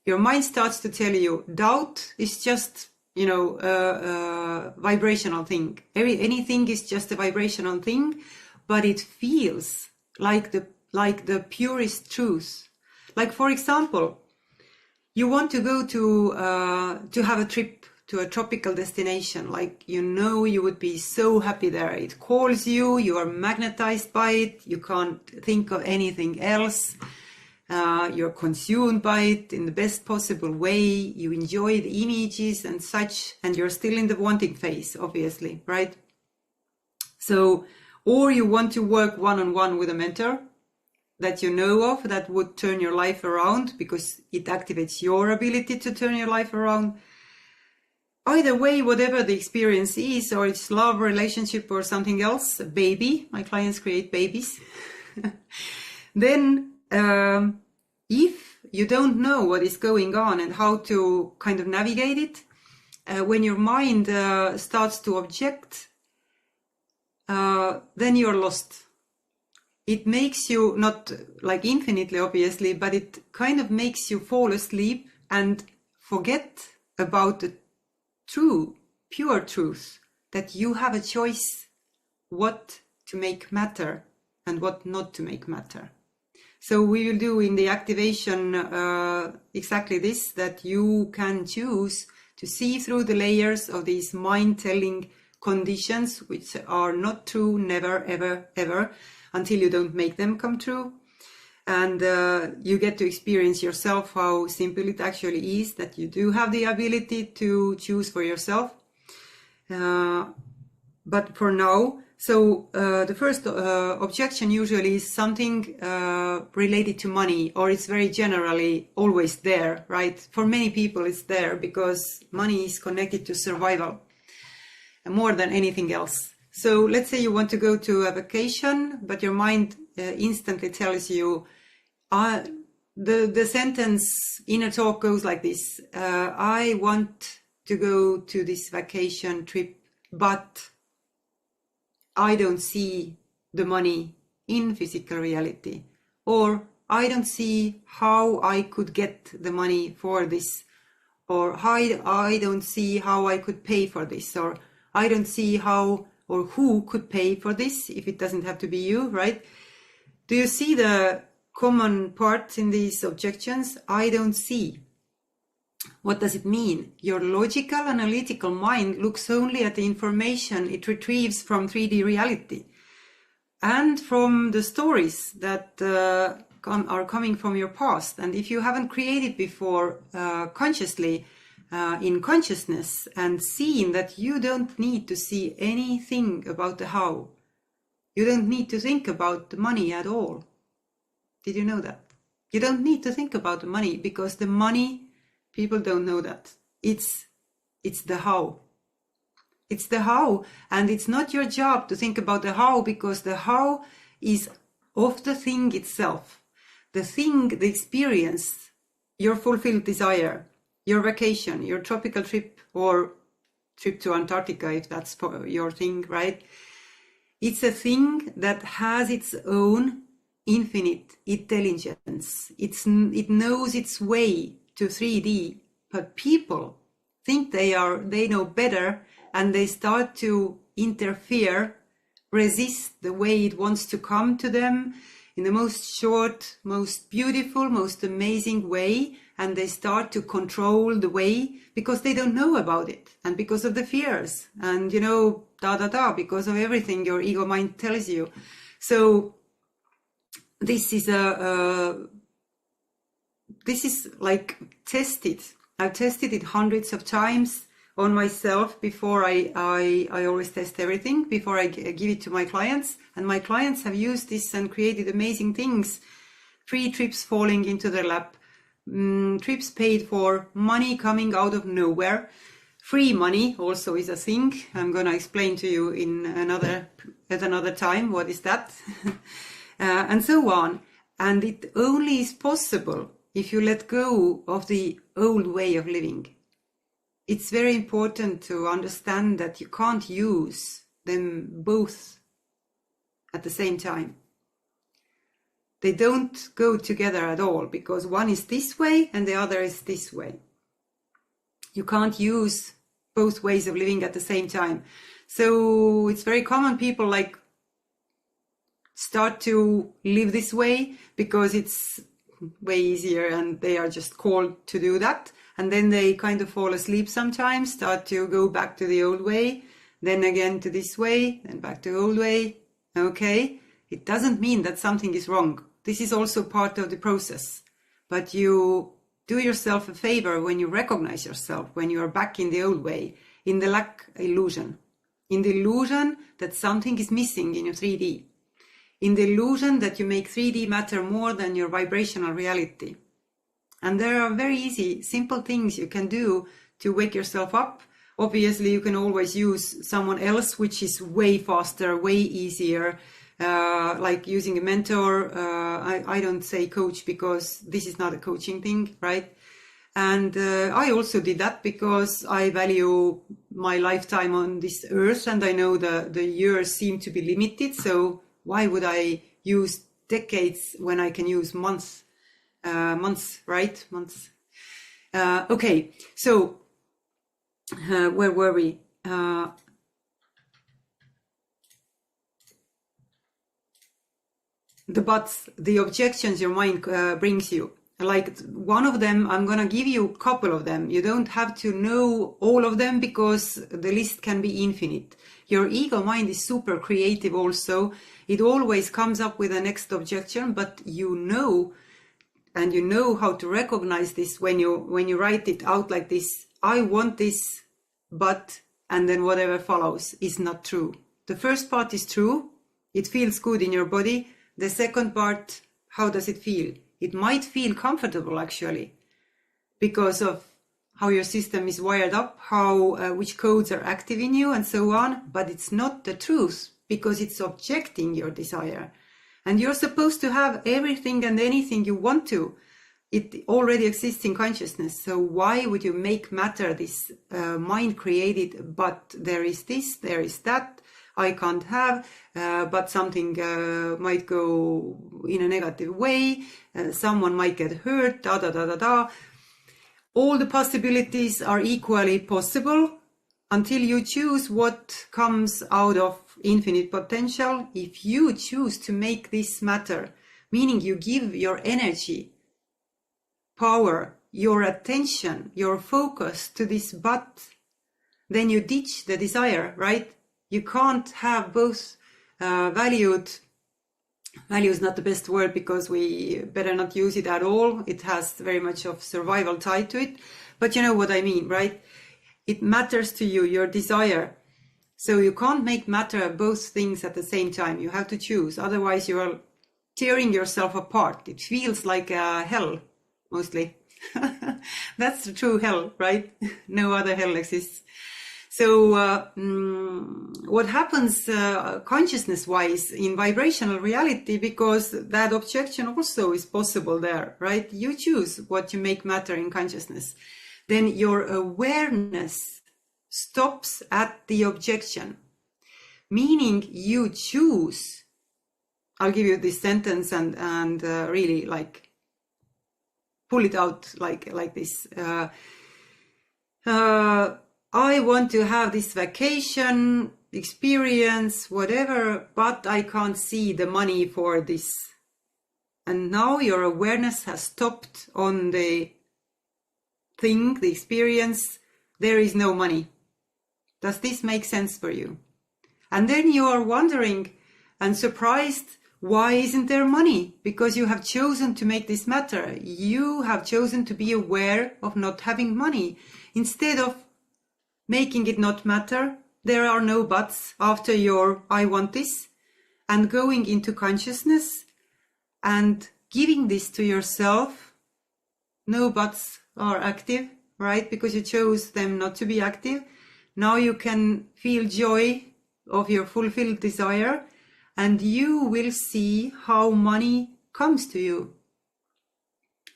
Your mind starts to tell you doubt is just, a vibrational thing. Anything is just a vibrational thing, but it feels like the purest truth. Like, for example, you want to go to have a trip to a tropical destination, like you would be so happy there. It calls you, you are magnetized by it, you can't think of anything else. You're consumed by it in the best possible way. You enjoy the images and such, and you're still in the wanting phase, obviously, right? So, or you want to work one-on-one with a mentor that you know of that would turn your life around because it activates your ability to turn your life around. Either way, whatever the experience is, or it's love, relationship, or something else, a baby, my clients create babies, then if you don't know what is going on and how to kind of navigate it, when your mind starts to object, then you're lost. It makes you, not like infinitely obviously, but it kind of makes you fall asleep and forget about the true, pure truth that you have a choice what to make matter and what not to make matter. So we will do in the activation exactly this, that you can choose to see through the layers of these mind-telling conditions, which are not true, never, ever, ever, until you don't make them come true. And you get to experience yourself how simple it actually is, that you do have the ability to choose for yourself. But for now, so the first objection usually is something related to money, or it's very generally always there, right? For many people it's there because money is connected to survival more than anything else. So let's say you want to go to a vacation, but your mind instantly tells you, the sentence inner talk goes like this: I want to go to this vacation trip, but I don't see the money in physical reality, or I don't see how I could get the money for this, or I don't see how I could pay for this, or I don't see how or who could pay for this if it doesn't have to be you, right? Do you see the common parts in these objections? I don't see. What does it mean? Your logical, analytical mind looks only at the information it retrieves from 3D reality and from the stories that are coming from your past. And if you haven't created before consciously, in consciousness, and seen that you don't need to see anything about the how, you don't need to think about the money at all. Did you know that? You don't need to think about the money, because the money, people don't know that. It's the how. It's the how, and it's not your job to think about the how, because the how is of the thing itself. The thing, the experience, your fulfilled desire, your vacation, your tropical trip, or trip to Antarctica, if that's your thing, right? It's a thing that has its own infinite intelligence. It knows its way to 3D, but people think they know better, and they start to interfere, resist the way it wants to come to them in the most short, most beautiful, most amazing way, and they start to control the way because they don't know about it, and because of the fears, and because of everything your ego mind tells you. So this is like tested. I've tested it hundreds of times on myself before I always test everything before I give it to my clients, and my clients have used this and created amazing things. Free trips falling into their lap, trips paid for, money coming out of nowhere. Free money also is a thing. I'm going to explain to you at another time what is that. And so on. And it only is possible if you let go of the old way of living. It's very important to understand that you can't use them both at the same time. They don't go together at all, because one is this way and the other is this way. You can't use both ways of living at the same time. So it's very common people start to live this way because it's way easier and they are just called to do that. and then they kind of fall asleep sometimes, start to go back to the old way, then again to this way, then back to the old way. Okay, it doesn't mean that something is wrong. This is also part of the process. But you do yourself a favor when you recognize yourself, when you are back in the old way, in the lack illusion, in the illusion that something is missing in your 3D, in the illusion that you make 3D matter more than your vibrational reality. And there are very easy, simple things you can do to wake yourself up. Obviously, you can always use someone else, which is way faster, way easier, like using a mentor. I don't say coach because this is not a coaching thing, right? And I also did that because I value my lifetime on this earth, and I know the years seem to be limited. So why would I use decades when I can use months, right? Months. Okay, so where were we? The buts, the objections your mind brings you. Like one of them, I'm going to give you a couple of them. You don't have to know all of them because the list can be infinite. Your ego mind is super creative also. It always comes up with the next objection, but you know, and you know how to recognize this when you write it out like this. I want this, but, and then whatever follows is not true. The first part is true. It feels good in your body. The second part, how does it feel? It might feel comfortable actually because of how your system is wired up, how which codes are active in you and so on, but it's not the truth because it's objecting your desire. And you're supposed to have everything and anything you want to. It already exists in consciousness. So why would you make matter this mind created, but there is this, there is that, I can't have, but something might go in a negative way, someone might get hurt, da da da da da. All the possibilities are equally possible until you choose what comes out of infinite potential. If you choose to make this matter, meaning you give your energy, power, your attention, your focus to this but, then you ditch the desire, right? You can't have both value is not the best word because we better not use it at all. It has very much of survival tied to it, but you know what I mean, right? It matters to you, your desire. So you can't make matter both things at the same time. You have to choose. Otherwise you are tearing yourself apart. It feels like a hell, mostly. That's the true hell, right? No other hell exists. So what happens consciousness-wise in vibrational reality, because that objection also is possible there, right? You choose what you make matter in consciousness. Then your awareness stops at the objection, meaning you choose. I'll give you this sentence and really like pull it out like this. I want to have this vacation experience, whatever, but I can't see the money for this. And now your awareness has stopped on the thing, the experience. There is no money. Does this make sense for you? And then you are wondering and surprised, why isn't there money? Because you have chosen to make this matter. You have chosen to be aware of not having money. Instead of making it not matter, there are no buts after your I want this, and going into consciousness and giving this to yourself. No buts are active, right? Because you chose them not to be active. Now you can feel joy of your fulfilled desire, and you will see how money comes to you.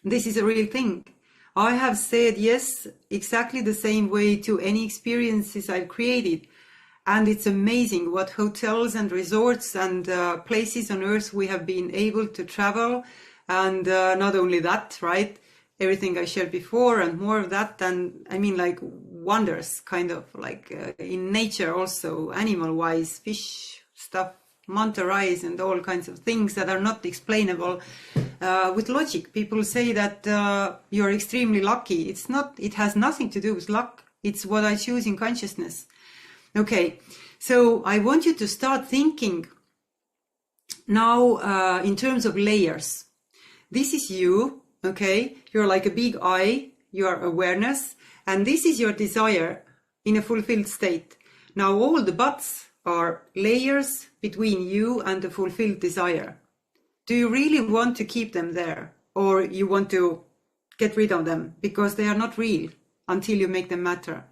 This is a real thing. I have said yes exactly the same way to any experiences I've created. And it's amazing what hotels and resorts and places on earth we have been able to travel. And not only that, right? Everything I shared before and more of that. And I mean, like wonders, kind of like in nature also, animal-wise, fish, stuff, manta rays and all kinds of things that are not explainable with logic. People say that you're extremely lucky. It's not. It has nothing to do with luck. It's what I choose in consciousness. Okay, so I want you to start thinking now in terms of layers. This is you, okay? You're like a big eye, your awareness, and this is your desire in a fulfilled state. Now all the buts are layers between you and the fulfilled desire. Do you really want to keep them there, or you want to get rid of them because they are not real until you make them matter?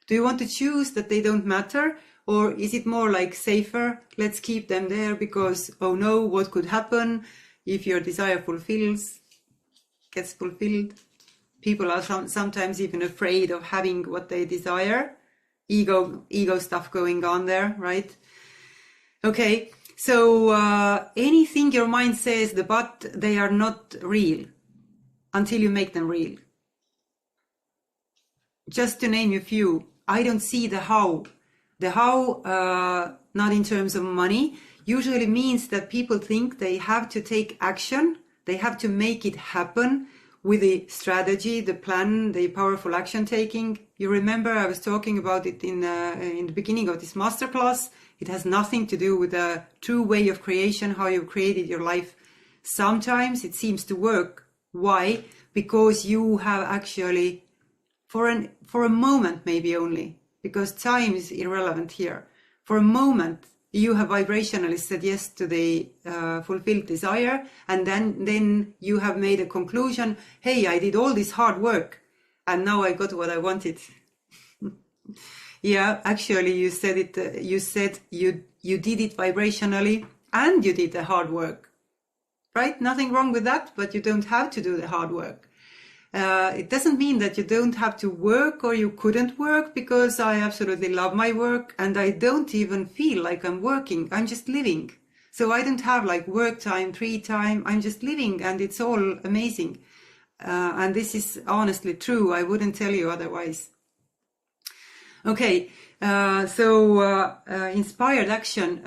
Do you want to choose that they don't matter, or is it more like safer, let's keep them there because, oh no, what could happen if your desire gets fulfilled? People are sometimes even afraid of having what they desire. Ego stuff going on there, right? Okay, so anything your mind says, but they are not real until you make them real. Just to name a few, I don't see the how. The how, not in terms of money, usually means that people think they have to take action, they have to make it happen with the strategy, the plan, the powerful action taking. You remember I was talking about it in the beginning of this masterclass. It has nothing to do with a true way of creation, how you created your life. Sometimes it seems to work. Why? Because you have actually, for a moment maybe only, because time is irrelevant here. For a moment, you have vibrationally said yes to the fulfilled desire, and then you have made a conclusion, hey, I did all this hard work, and now I got what I wanted. Yeah, actually you said it, you said you did it vibrationally, and you did the hard work, right? Nothing wrong with that, but you don't have to do the hard work. It doesn't mean that you don't have to work or you couldn't work, because I absolutely love my work and I don't even feel like I'm working. I'm just living. So I don't have like work time, free time. I'm just living and it's all amazing. And this is honestly true. I wouldn't tell you otherwise. Okay. Inspired action.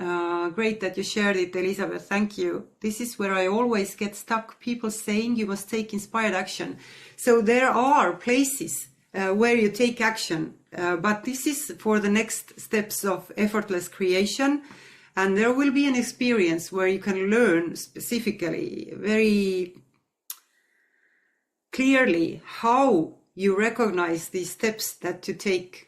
Great that you shared it, Elizabeth. Thank you. This is where I always get stuck. People saying you must take inspired action. So there are places where you take action, but this is for the next steps of effortless creation. And there will be an experience where you can learn specifically, very clearly, how you recognize these steps that you take.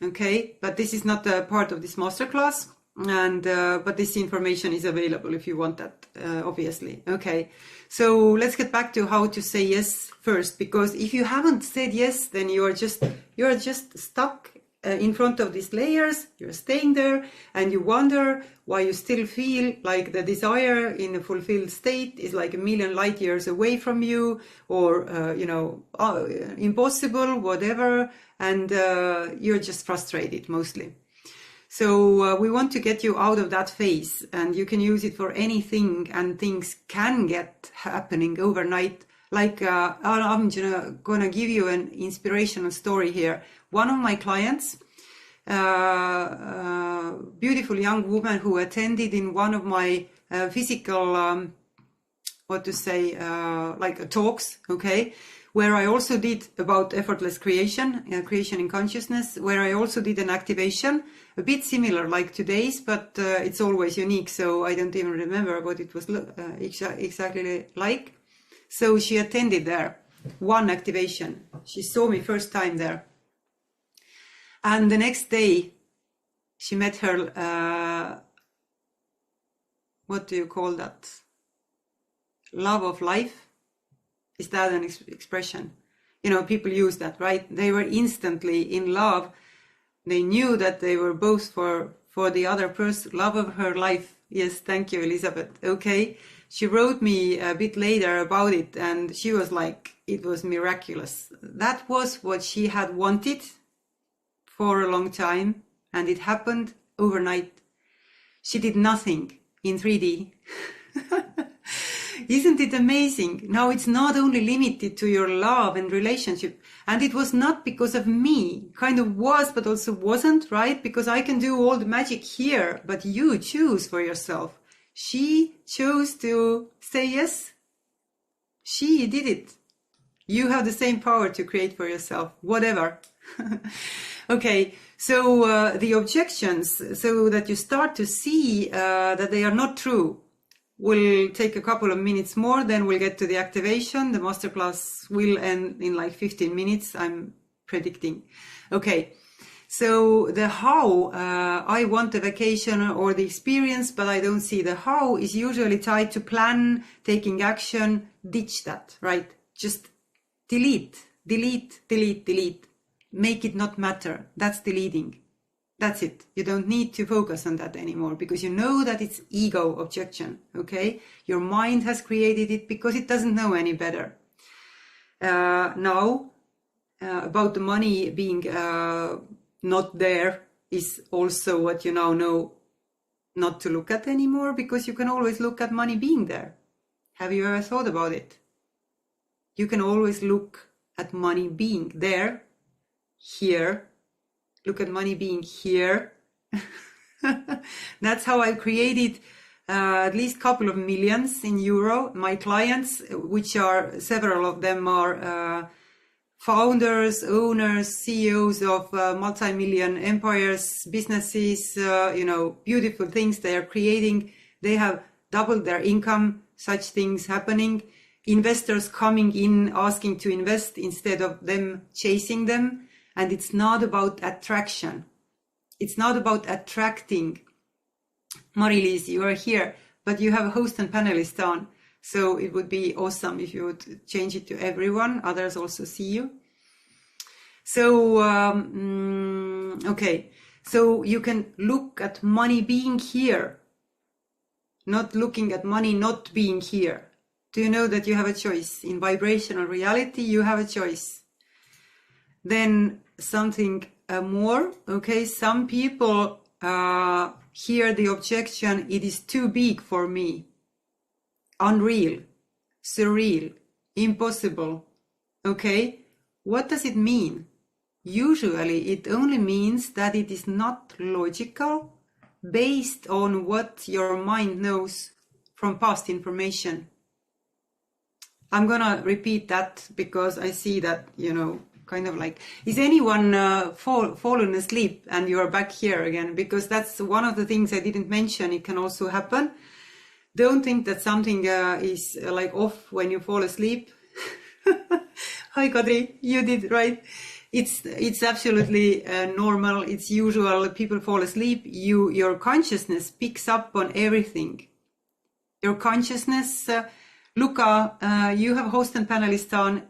Okay, but this is not a part of this masterclass, and but this information is available if you want that, obviously. Okay, so let's get back to how to say yes first, because if you haven't said yes, then you are just stuck in front of these layers. You're staying there, and you wonder why you still feel like the desire in a fulfilled state is like a million light years away from you, or impossible, whatever. And you're just frustrated mostly. So we want to get you out of that phase, and you can use it for anything, and things can get happening overnight. Like I'm gonna give you an inspirational story here. One of my clients, beautiful young woman who attended in one of my physical, talks, okay, where I also did about effortless creation, creation in consciousness, where I also did an activation, a bit similar like today's, but it's always unique, so I don't even remember what it was exactly like. So she attended there, one activation. She saw me first time there. And the next day, she met her, what do you call that? Love of life. Is that an expression? You know, people use that, right? They were instantly in love. They knew that they were both for the other person, love of her life. Yes, thank you, Elizabeth. Okay. She wrote me a bit later about it, and she was like, it was miraculous. That was what she had wanted for a long time, and it happened overnight. She did nothing in 3D. Isn't it amazing? Now it's not only limited to your love and relationship. And it was not because of me. Kind of was, but also wasn't, right? Because I can do all the magic here, but you choose for yourself. She chose to say yes. She did it. You have the same power to create for yourself, whatever. Okay, so the objections, so that you start to see that they are not true, will take a couple of minutes more, then we'll get to the activation. The masterclass will end in like 15 minutes, I'm predicting. Okay, so the how, I want a vacation or the experience, but I don't see the how, is usually tied to plan, taking action. Ditch that, right? Just delete. Make it not matter. That's deleting. That's it. You don't need to focus on that anymore because you know that it's ego objection, okay? Your mind has created it because it doesn't know any better. Now, about the money being not there is also what you now know not to look at anymore, because you can always look at money being there. Have you ever thought about it? You can always look at money being there, here. Look at money being here. That's how I created at least a couple of millions in euro. My clients, which are several of them are founders, owners, CEOs of multi-million empires, businesses, beautiful things they are creating. They have doubled their income, such things happening. Investors coming in, asking to invest instead of them chasing them. And it's not about attraction. It's not about attracting. Marie-Lise, you are here, but you have a host and panelist on. So it would be awesome if you would change it to everyone. Others also see you. So, okay. So you can look at money being here, not looking at money not being here. Do you know that you have a choice? In vibrational reality, you have a choice. Then something more, okay? Some people hear the objection, it is too big for me. Unreal, surreal, impossible, okay? What does it mean? Usually it only means that it is not logical based on what your mind knows from past information. I'm gonna repeat that because I see that, kind of like, is anyone fallen asleep and you're back here again? Because that's one of the things I didn't mention. It can also happen. Don't think that something is like off when you fall asleep. Hi, Kadri, you did right. It's absolutely normal. It's usual. People fall asleep. Your consciousness picks up on everything. Your consciousness, Luca, you have host and panelist on.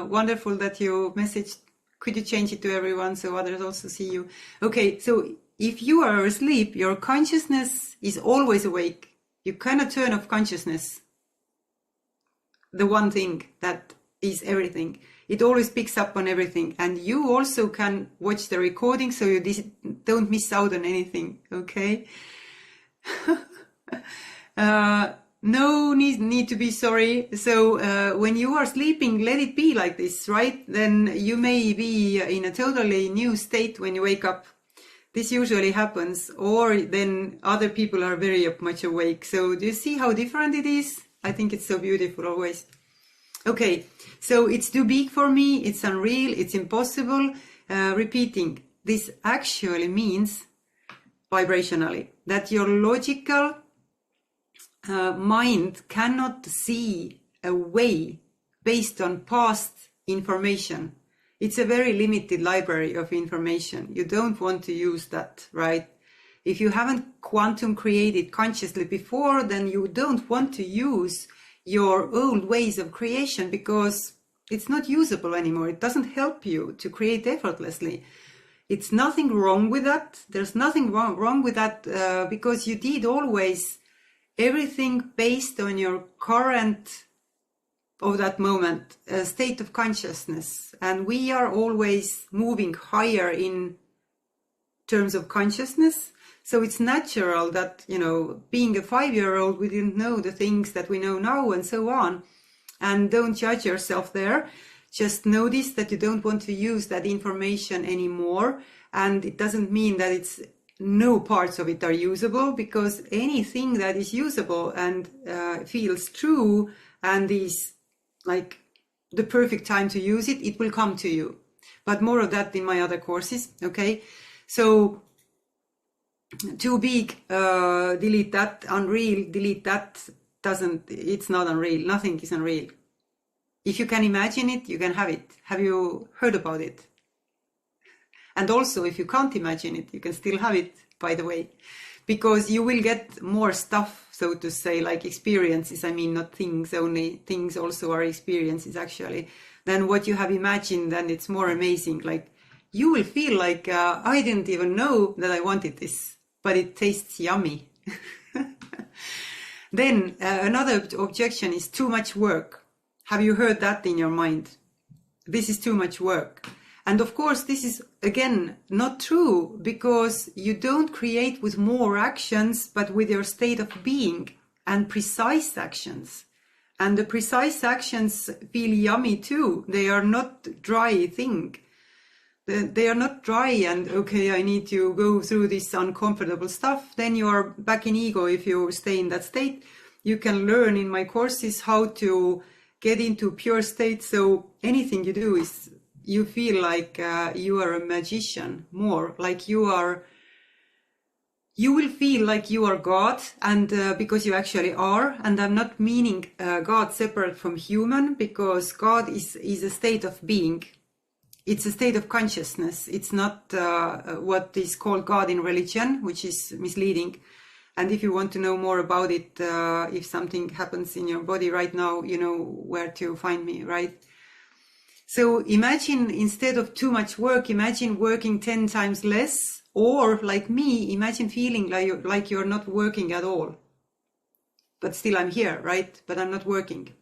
Wonderful that you messaged. Could you change it to everyone so others also see you? Okay, so if you are asleep, your consciousness is always awake. You cannot turn off consciousness. The one thing that is everything. It always picks up on everything. And you also can watch the recording so you don't miss out on anything, okay? No need to be sorry. So when you are sleeping, let it be like this, right? Then you may be in a totally new state when you wake up. This usually happens. Or then other people are very much awake. So do you see how different it is? I think it's so beautiful always. Okay, so it's too big for me. It's unreal. It's impossible. Repeating. This actually means vibrationally that your logical mind cannot see a way based on past information. It's a very limited library of information. You don't want to use that, right? If you haven't quantum created consciously before, then you don't want to use your old ways of creation because it's not usable anymore. It doesn't help you to create effortlessly. It's nothing wrong with that. There's nothing wrong with that because you did always everything based on your current of that moment, state of consciousness. And we are always moving higher in terms of consciousness. So it's natural that, being a 5-year-old, we didn't know the things that we know now and so on. And don't judge yourself there. Just notice that you don't want to use that information anymore. And it doesn't mean that it's no parts of it are usable, because anything that is usable and feels true and is like the perfect time to use it, it will come to you. But more of that in my other courses. Okay. So too big, delete that. Unreal, delete that. It's not unreal. Nothing is unreal. If you can imagine it, you can have it. Have you heard about it? And also, if you can't imagine it, you can still have it, by the way, because you will get more stuff, so to say, like experiences. I mean, not things only. Things also are experiences, actually. Then what you have imagined, then it's more amazing. Like, you will feel like, I didn't even know that I wanted this, but it tastes yummy. Then another objection is too much work. Have you heard that in your mind? This is too much work. And of course, this is, again, not true, because you don't create with more actions, but with your state of being and precise actions. And the precise actions feel yummy too. They are not dry thing. They are not dry and, okay, I need to go through this uncomfortable stuff. Then you are back in ego if you stay in that state. You can learn in my courses how to get into pure state. So anything you do is, you feel like you are a magician, more like you will feel like you are God, and because you actually are. And I'm not meaning God separate from human, because God is a state of being. It's a state of consciousness. It's not what is called God in religion, which is misleading. And if you want to know more about it, if something happens in your body right now, you know where to find me, right? So imagine, instead of too much work, imagine working 10 times less, or like me, imagine feeling like you're not working at all. But still I'm here, right? But I'm not working.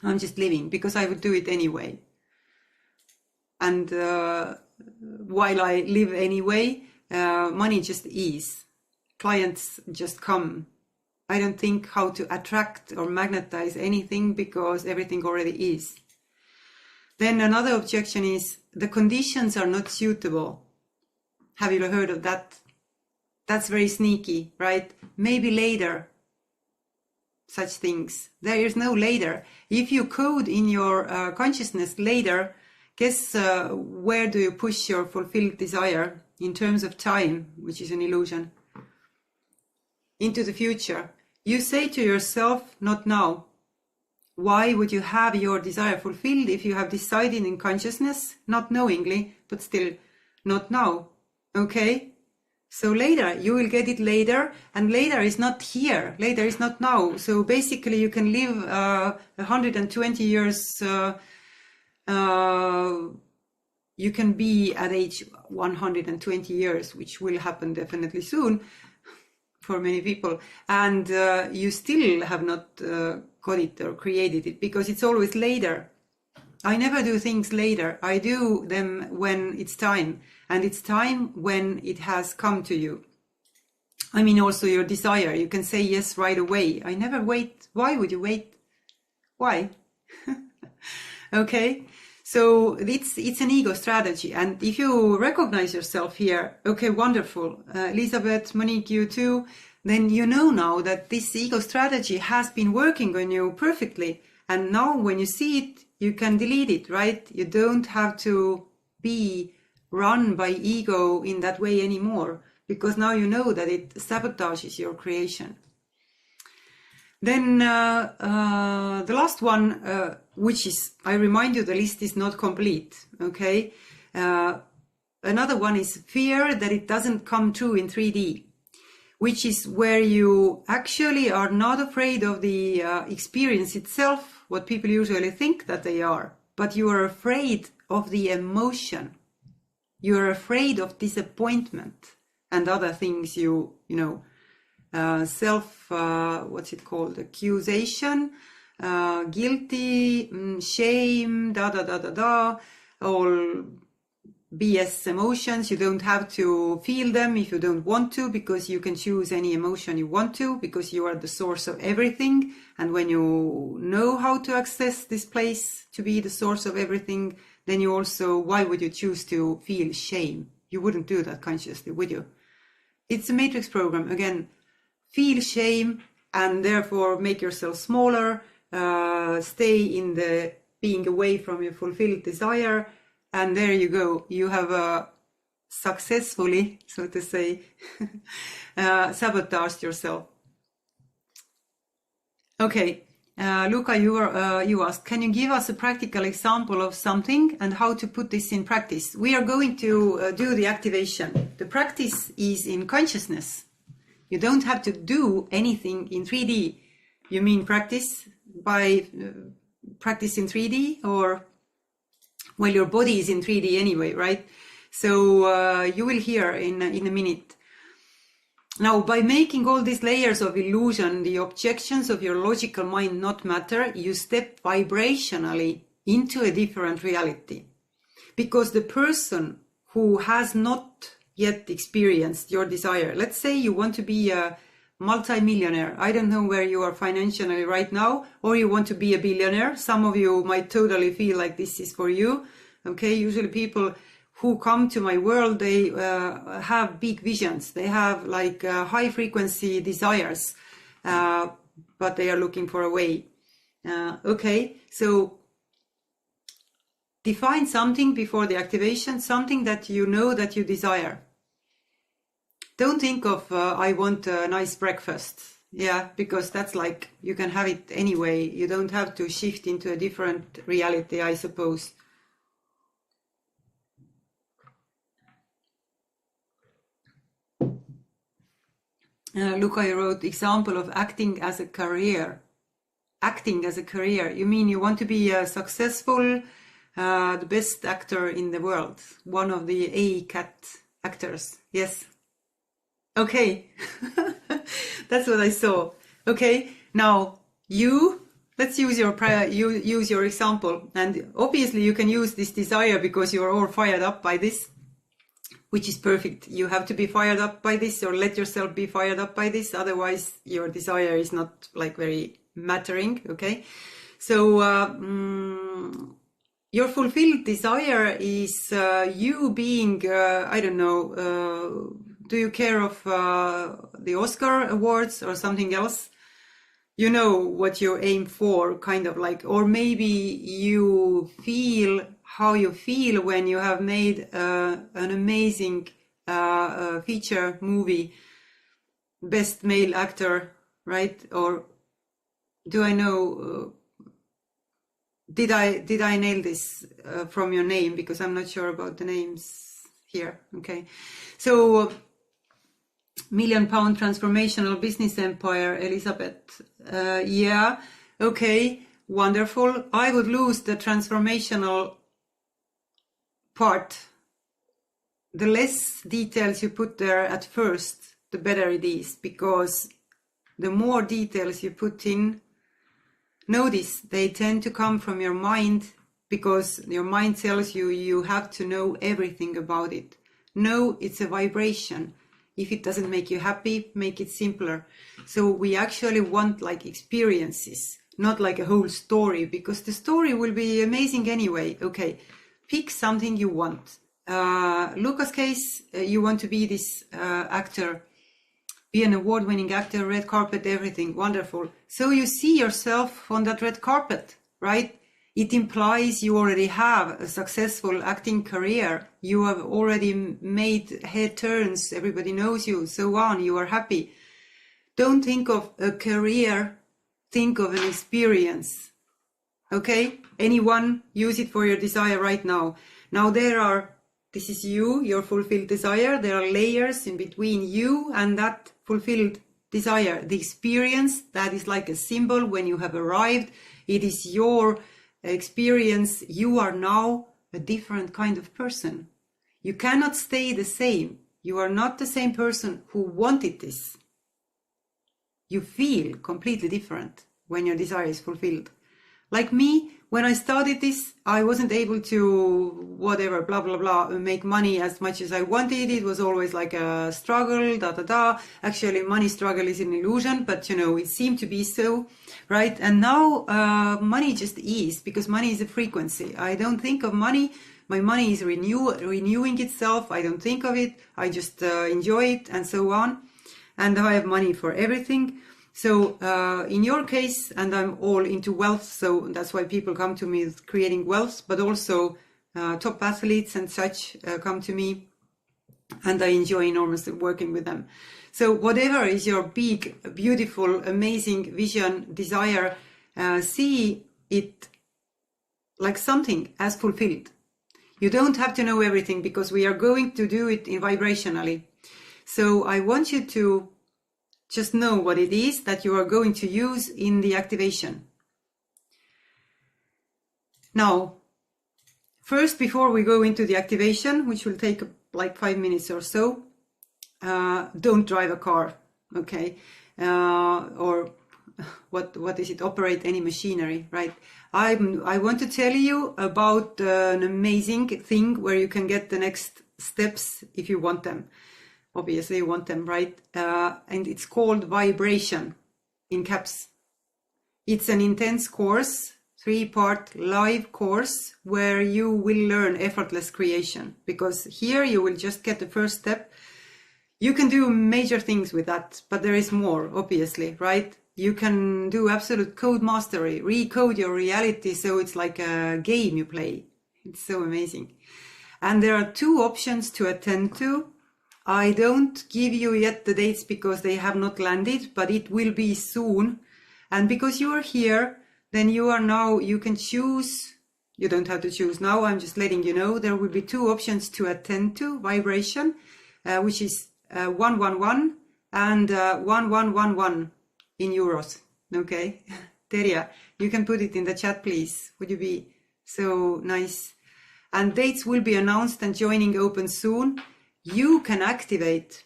I'm just living, because I would do it anyway. And while I live anyway, money just is. Clients just come. I don't think how to attract or magnetize anything, because everything already is. Then another objection is the conditions are not suitable. Have you heard of that? That's very sneaky, right? Maybe later. Such things. There is no later. If you code in your consciousness later, guess where do you push your fulfilled desire in terms of time, which is an illusion? Into the future. You say to yourself, not now. Why would you have your desire fulfilled if you have decided in consciousness, not knowingly, but still not now? Okay? So later, you will get it later, and later is not here. Later is not now. So basically you can live 120 years. You can be at age 120 years, which will happen definitely soon for many people, and you still have not got it or created it, because it's always later. I never do things later. I do them when it's time, and it's time when it has come to you. I mean, also your desire. You can say yes right away. I never wait. Why would you wait? Why? Okay. So it's an ego strategy. And if you recognize yourself here, okay, wonderful. Elizabeth, Monique, you too, then you know now that this ego strategy has been working on you perfectly. And now when you see it, you can delete it, right? You don't have to be run by ego in that way anymore, because now you know that it sabotages your creation. Then the last one, which is, I remind you, the list is not complete, okay? Another one is fear that it doesn't come true in 3D, which is where you actually are not afraid of the experience itself, what people usually think that they are, but you are afraid of the emotion. You are afraid of disappointment and other things what's it called? Accusation, guilty, shame, all BS emotions. You don't have to feel them if you don't want to, because you can choose any emotion you want to, because you are the source of everything. And when you know how to access this place to be the source of everything, then you also, why would you choose to feel shame? You wouldn't do that consciously, would you? It's a matrix program. Again, feel shame and therefore make yourself smaller, stay in the being away from your fulfilled desire. And there you go. You have successfully, so to say, sabotaged yourself. Okay, Luca, you asked, can you give us a practical example of something and how to put this in practice? We are going to do the activation. The practice is in consciousness. You don't have to do anything in 3D. You mean practice by practice in 3D, or, well, your body is in 3D anyway, right? So you will hear in a minute. Now, by making all these layers of illusion, the objections of your logical mind not matter, you step vibrationally into a different reality. Because the person who has not yet experienced your desire, let's say you want to be a multi-millionaire. I don't know where you are financially right now, or you want to be a billionaire. Some of you might totally feel like this is for you. Okay, usually people who come to my world, they have big visions. They have like high frequency desires, but they are looking for a way. Okay, so define something before the activation, something that you know that you desire. Don't think of, I want a nice breakfast. Yeah, because that's like, you can have it anyway. You don't have to shift into a different reality, I suppose. Luca, you wrote example of acting as a career. Acting as a career. You mean you want to be a successful, the best actor in the world. One of the A-cat actors. Yes. Okay. That's what I saw. Okay. Now let's use your example. And obviously you can use this desire because you are all fired up by this, which is perfect. You have to be fired up by this, or let yourself be fired up by this. Otherwise, your desire is not like very mattering. Okay. So, your fulfilled desire is you being, I don't know, do you care of the Oscar awards or something else? You know what you aim for, kind of like, or maybe you feel how you feel when you have made an amazing feature movie, best male actor, right? Or do I know, did I nail this from your name? Because I'm not sure about the names here. Okay, so £1 million transformational business empire, Elizabeth. Yeah, okay, wonderful. I would lose the transformational part. The less details you put there at first, the better it is, because the more details you put in, notice they tend to come from your mind, because your mind tells you you have to know everything about it. No, it's a vibration. If it doesn't make you happy, make it simpler. So we actually want like experiences, not like a whole story, because the story will be amazing anyway. Okay, pick something you want. Luca's case, you want to be this actor, be an award-winning actor, red carpet, everything, wonderful. So you see yourself on that red carpet, right? It implies you already have a successful acting career. You have already made head turns. Everybody knows you, so on. You are happy. Don't think of a career. Think of an experience. Okay? Anyone, use it for your desire right now. Now this is you, your fulfilled desire. There are layers in between you and that fulfilled desire. The experience, that is like a symbol when you have arrived. It is your experience. You are now a different kind of person. You cannot stay the same. You are not the same person who wanted this. You feel completely different when your desire is fulfilled. Like me, when I started this, I wasn't able to, whatever, blah, blah, blah, make money as much as I wanted. It was always like a struggle, da, da, da. Actually, money struggle is an illusion, but it seemed to be so, right? And now money just is, because money is a frequency. I don't think of money. My money is renewing itself. I don't think of it. I just enjoy it and so on. And I have money for everything. So in your case, and I'm all into wealth, so that's why people come to me with creating wealth, but also top athletes and such come to me, and I enjoy enormously working with them. So whatever is your big, beautiful, amazing vision, desire, see it like something as fulfilled. You don't have to know everything, because we are going to do it vibrationally. So I want you to just know what it is that you are going to use in the activation. Now, first, before we go into the activation, which will take like 5 minutes or so, don't drive a car, okay? Or what is it? Operate any machinery, right? I want to tell you about an amazing thing where you can get the next steps if you want them. Obviously you want them, right? And it's called Vibration, in caps. It's an intense course, 3-part live course, where you will learn effortless creation, because here you will just get the first step. You can do major things with that, but there is more, obviously, right? You can do absolute code mastery, recode your reality, so it's like a game you play. It's so amazing. And there are 2 options to attend to. I don't give you yet the dates because they have not landed, but it will be soon. And because you are here, then you can choose. You don't have to choose now. I'm just letting you know there will be 2 options to attend to Vibration, which is 111 and 1111 in euros. Okay, Terja, you can put it in the chat, please. Would you be so nice? And dates will be announced and joining open soon. You can activate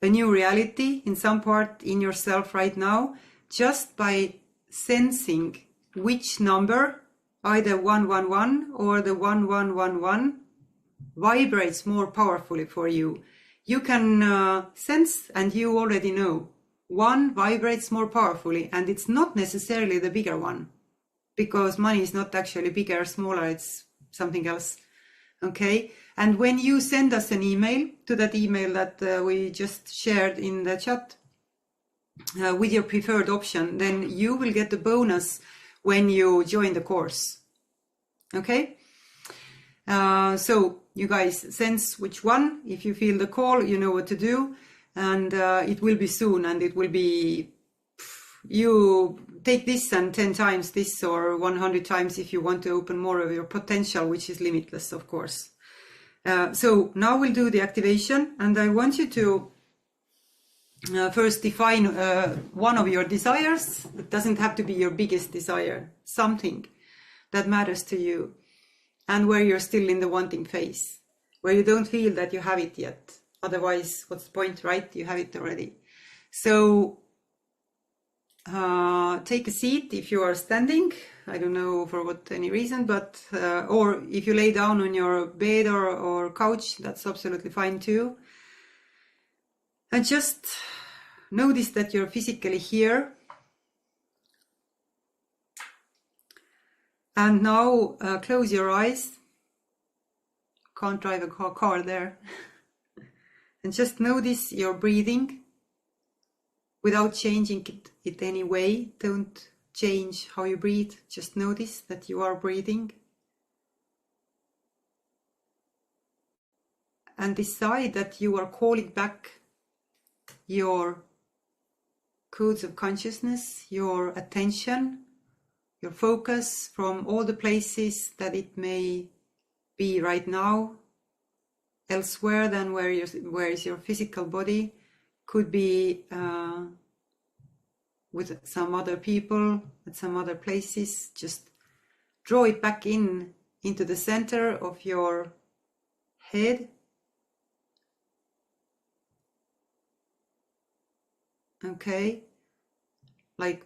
a new reality in some part in yourself right now just by sensing which number, either 111 or the 1111, vibrates more powerfully for you. You can sense, and you already know, 1 vibrates more powerfully, and it's not necessarily the bigger one, because money is not actually bigger or smaller, it's something else. Okay, and when you send us an email to that email that we just shared in the chat with your preferred option, then you will get the bonus when you join the course. Okay, so you guys sense which one. If you feel the call, you know what to do, and it will be soon, and it will be, you take this and 10 times this, or 100 times if you want to open more of your potential, which is limitless, of course. So now we'll do the activation, and I want you to first define one of your desires. It doesn't have to be your biggest desire, something that matters to you, and where you're still in the wanting phase, where you don't feel that you have it yet. Otherwise, what's the point, right? You have it already. So take a seat if you are standing. I don't know for what any reason, but or if you lay down on your bed or couch, that's absolutely fine too. And just notice that you're physically here. And now close your eyes. Can't drive a car there. And just notice your breathing without changing it any way. Don't change how you breathe. Just notice that you are breathing. And decide that you are calling back your codes of consciousness, your attention, your focus from all the places that it may be right now, elsewhere than where is your physical body. Could be with some other people, at some other places. Just draw it back into the center of your head. Okay, like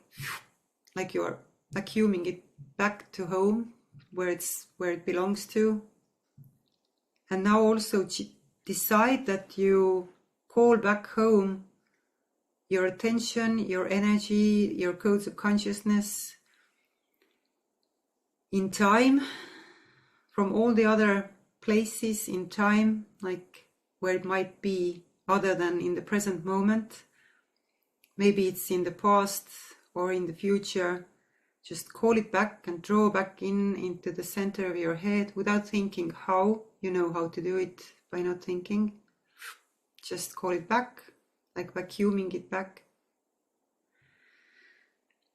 you're vacuuming it back to home, where it belongs to. And now also decide that you call back home your attention, your energy, your codes of consciousness in time, from all the other places in time, like where it might be other than in the present moment. Maybe it's in the past or in the future. Just call it back and draw back into the center of your head without thinking how. You know how to do it by not thinking. Just call it back, like vacuuming it back.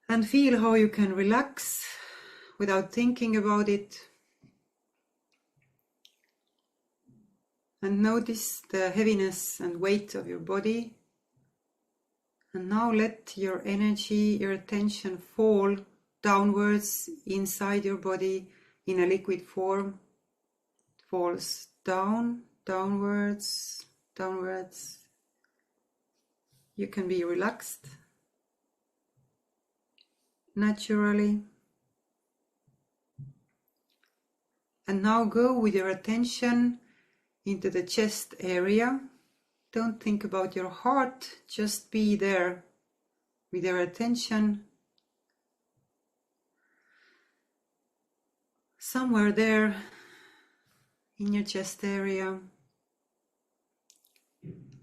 And feel how you can relax without thinking about it. And notice the heaviness and weight of your body. And now let your energy, your attention fall downwards inside your body in a liquid form. It falls down, downwards, downwards. You can be relaxed naturally. And now go with your attention into the chest area. Don't think about your heart, just be there with your attention. Somewhere there in your chest area.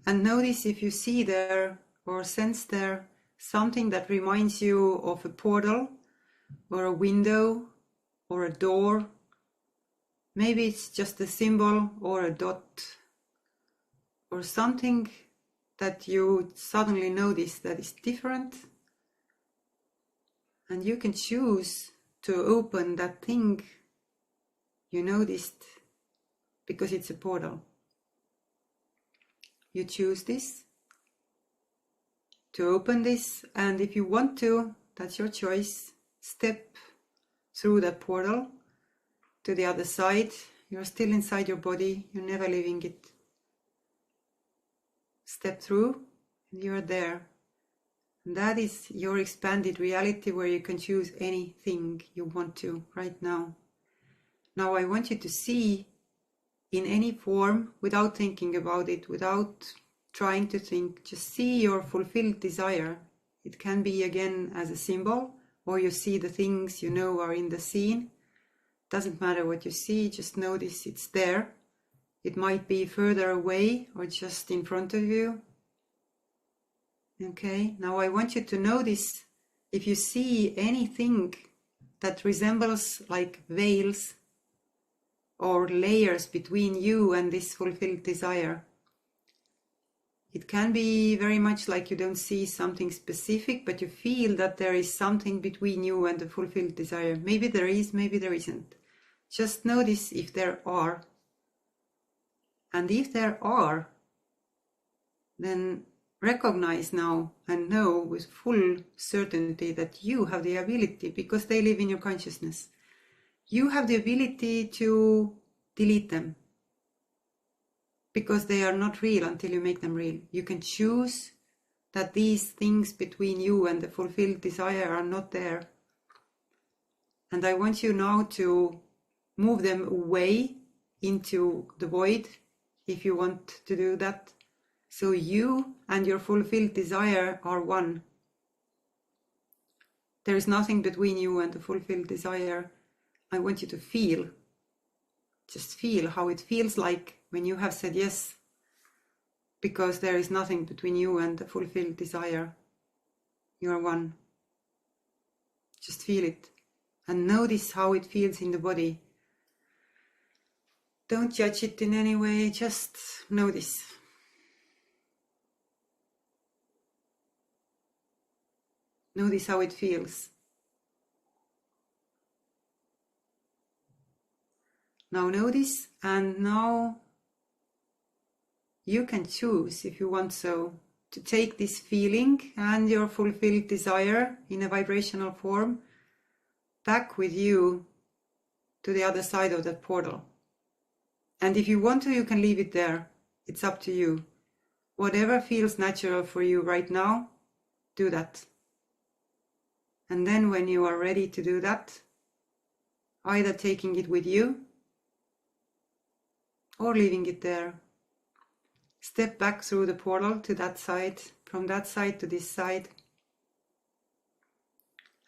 And notice if you see there or sense there something that reminds you of a portal or a window or a door. Maybe it's just a symbol or a dot or something that you suddenly notice that is different. And you can choose to open that thing you noticed because it's a portal. You choose this, to open this, and if you want to, that's your choice, step through that portal to the other side. You're still inside your body, you're never leaving it. Step through, and you're there. And that is your expanded reality where you can choose anything you want to right now. Now I want you to see in any form, without thinking about it, without trying to think, just see your fulfilled desire. It can be again as a symbol, or you see the things you know are in the scene. Doesn't matter what you see, just notice it's there. It might be further away or just in front of you. Okay, now I want you to notice if you see anything that resembles like veils or layers between you and this fulfilled desire. It can be very much like you don't see something specific, but you feel that there is something between you and the fulfilled desire. Maybe there is, maybe there isn't. Just notice if there are. And if there are, then recognize now and know with full certainty that you have the ability, because they live in your consciousness. You have the ability to delete them because they are not real until you make them real. You can choose that these things between you and the fulfilled desire are not there. And I want you now to move them away into the void if you want to do that. So you and your fulfilled desire are one. There is nothing between you and the fulfilled desire. I want you to feel, just feel how it feels like when you have said yes, because there is nothing between you and the fulfilled desire. You are one. Just feel it and notice how it feels in the body. Don't judge it in any way, just notice. Notice how it feels. Now notice, and now you can choose, if you want so, to take this feeling and your fulfilled desire in a vibrational form back with you to the other side of that portal. And if you want to, you can leave it there. It's up to you. Whatever feels natural for you right now, do that. And then when you are ready to do that, either taking it with you or leaving it there, step back through the portal to that side, from that side to this side.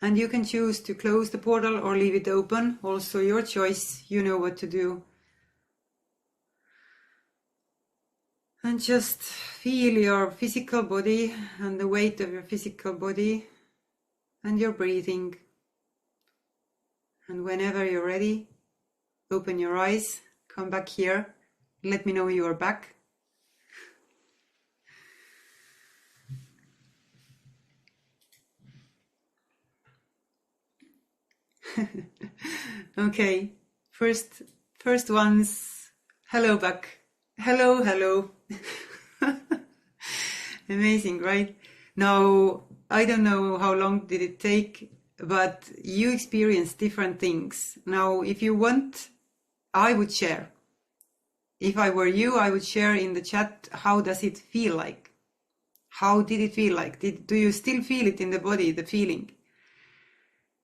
And you can choose to close the portal or leave it open, also your choice, you know what to do. And just feel your physical body and the weight of your physical body and your breathing. And whenever you're ready, open your eyes, come back here, let me know you are back. Okay, first ones, hello back. Hello. Amazing, right? Now, I don't know how long did it take, but you experienced different things. Now, if you want, I would share. If I were you, I would share in the chat, how does it feel like? How did it feel like? Do you still feel it in the body, the feeling?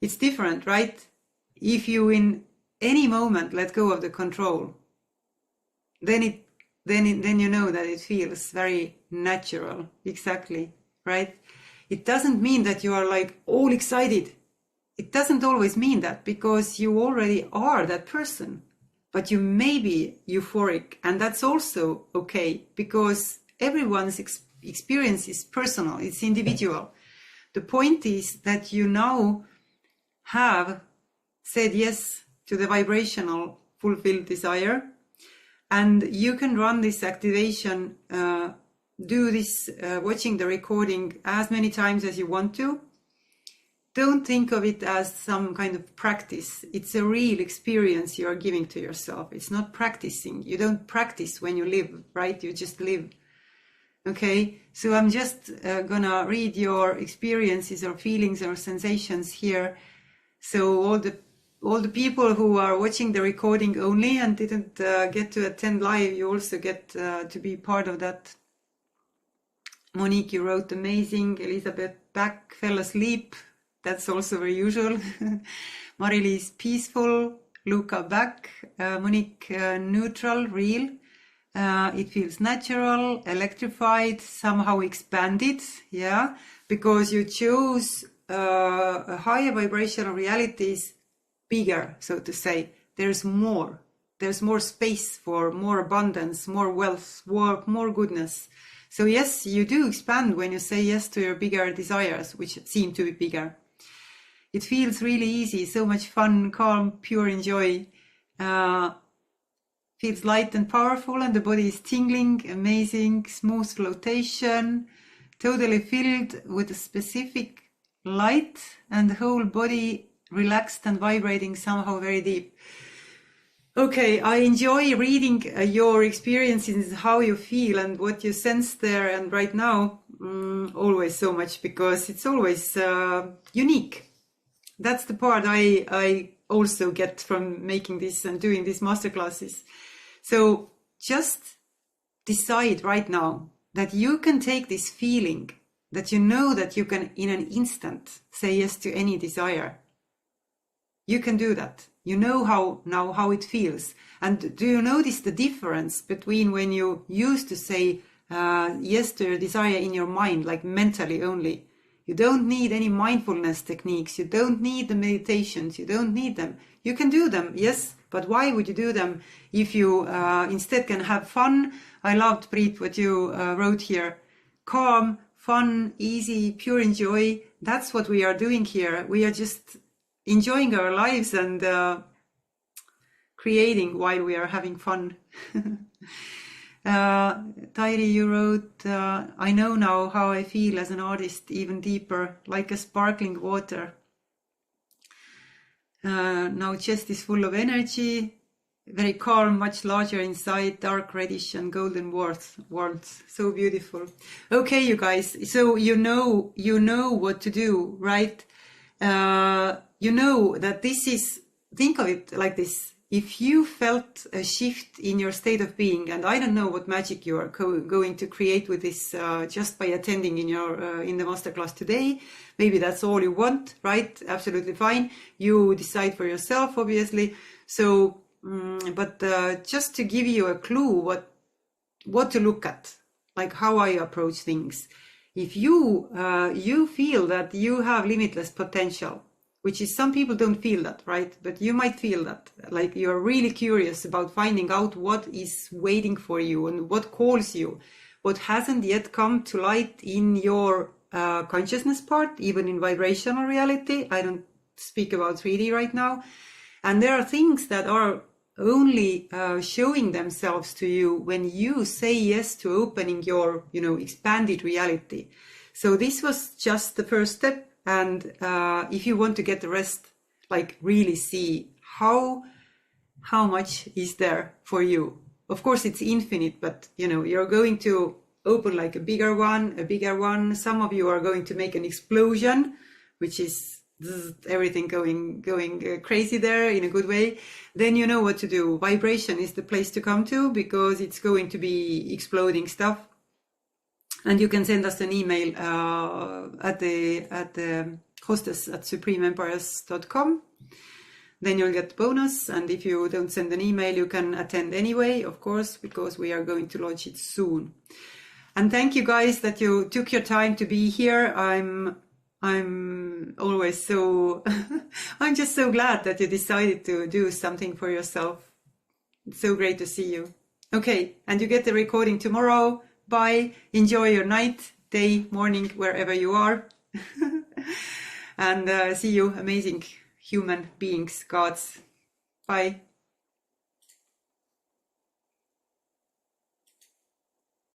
It's different, right? If you in any moment let go of the control, then you know that it feels very natural. Exactly, right? It doesn't mean that you are like all excited. It doesn't always mean that, because you already are that person, but you may be euphoric, and that's also okay, because everyone's experience is personal, it's individual. The point is that you now have said yes to the vibrational fulfilled desire, and you can run this activation, do this watching the recording as many times as you want to. Don't think of it as some kind of practice. It's a real experience you are giving to yourself. It's not practicing. You don't practice when you live, right? You just live. Okay, so I'm just gonna read your experiences or feelings or sensations here. So all the people who are watching the recording only and didn't get to attend live, you also get to be part of that. Monique, you wrote amazing. Elizabeth, back, fell asleep. That's also very usual. Marilise, peaceful. Luca, back. Monique, neutral, real. It feels natural, electrified, somehow expanded. Yeah, because you chose a higher vibrational realities, bigger, so to say. There's more space for more abundance, more wealth, more goodness. So yes, you do expand when you say yes to your bigger desires, which seem to be bigger. It feels really easy, so much fun, calm, pure enjoy. Feels light and powerful, and the body is tingling, amazing, smooth flotation, totally filled with a specific light, and the whole body relaxed and vibrating somehow very deep. Okay, I enjoy reading your experiences, how you feel and what you sense there and right now, always so much, because it's always unique. That's the part I also get from making this and doing these masterclasses. So just decide right now that you can take this feeling, that you know that you can in an instant say yes to any desire. You can do that. You know how it feels. And do you notice the difference between when you used to say yes to your desire in your mind, like mentally only? You don't need any mindfulness techniques. You don't need the meditations. You don't need them. You can do them, yes, but why would you do them if you instead can have fun? I loved, Preet, what you wrote here. Calm, fun, easy, pure enjoy. That's what we are doing here. We are just enjoying our lives and creating while we are having fun. Tairi, you wrote, I know now how I feel as an artist, even deeper, like a sparkling water. Now chest is full of energy, very calm, much larger inside, dark reddish and golden warmth. So beautiful. Okay, you guys, so you know what to do, right? You know that this is, think of it like this. if you felt a shift in your state of being, and I don't know what magic you are going to create with this just by attending in the masterclass today. Maybe that's all you want, right? Absolutely fine. You decide for yourself, obviously. So, but just to give you a clue what to look at, like how I approach things. If you feel that you have limitless potential, which is some people don't feel that, right? But you might feel that, like you're really curious about finding out what is waiting for you and what calls you, what hasn't yet come to light in your consciousness part, even in vibrational reality. I don't speak about 3D right now. And there are things that are only showing themselves to you when you say yes to opening your, expanded reality. So this was just the first step. And if you want to get the rest, like really see how much is there for you. Of course, it's infinite, but you're going to open like a bigger one. Some of you are going to make an explosion, which is everything going crazy there in a good way. Then you know what to do. Vibration is the place to come to, because it's going to be exploding stuff. And you can send us an email at the hostess@supremeempires.com. Then you'll get the bonus. And if you don't send an email, you can attend anyway, of course, because we are going to launch it soon. And thank you guys that you took your time to be here. I'm always so, I'm just so glad that you decided to do something for yourself. It's so great to see you. Okay, and you get the recording tomorrow. Bye. Enjoy your night, day, morning, wherever you are. And see you, amazing human beings, gods. Bye.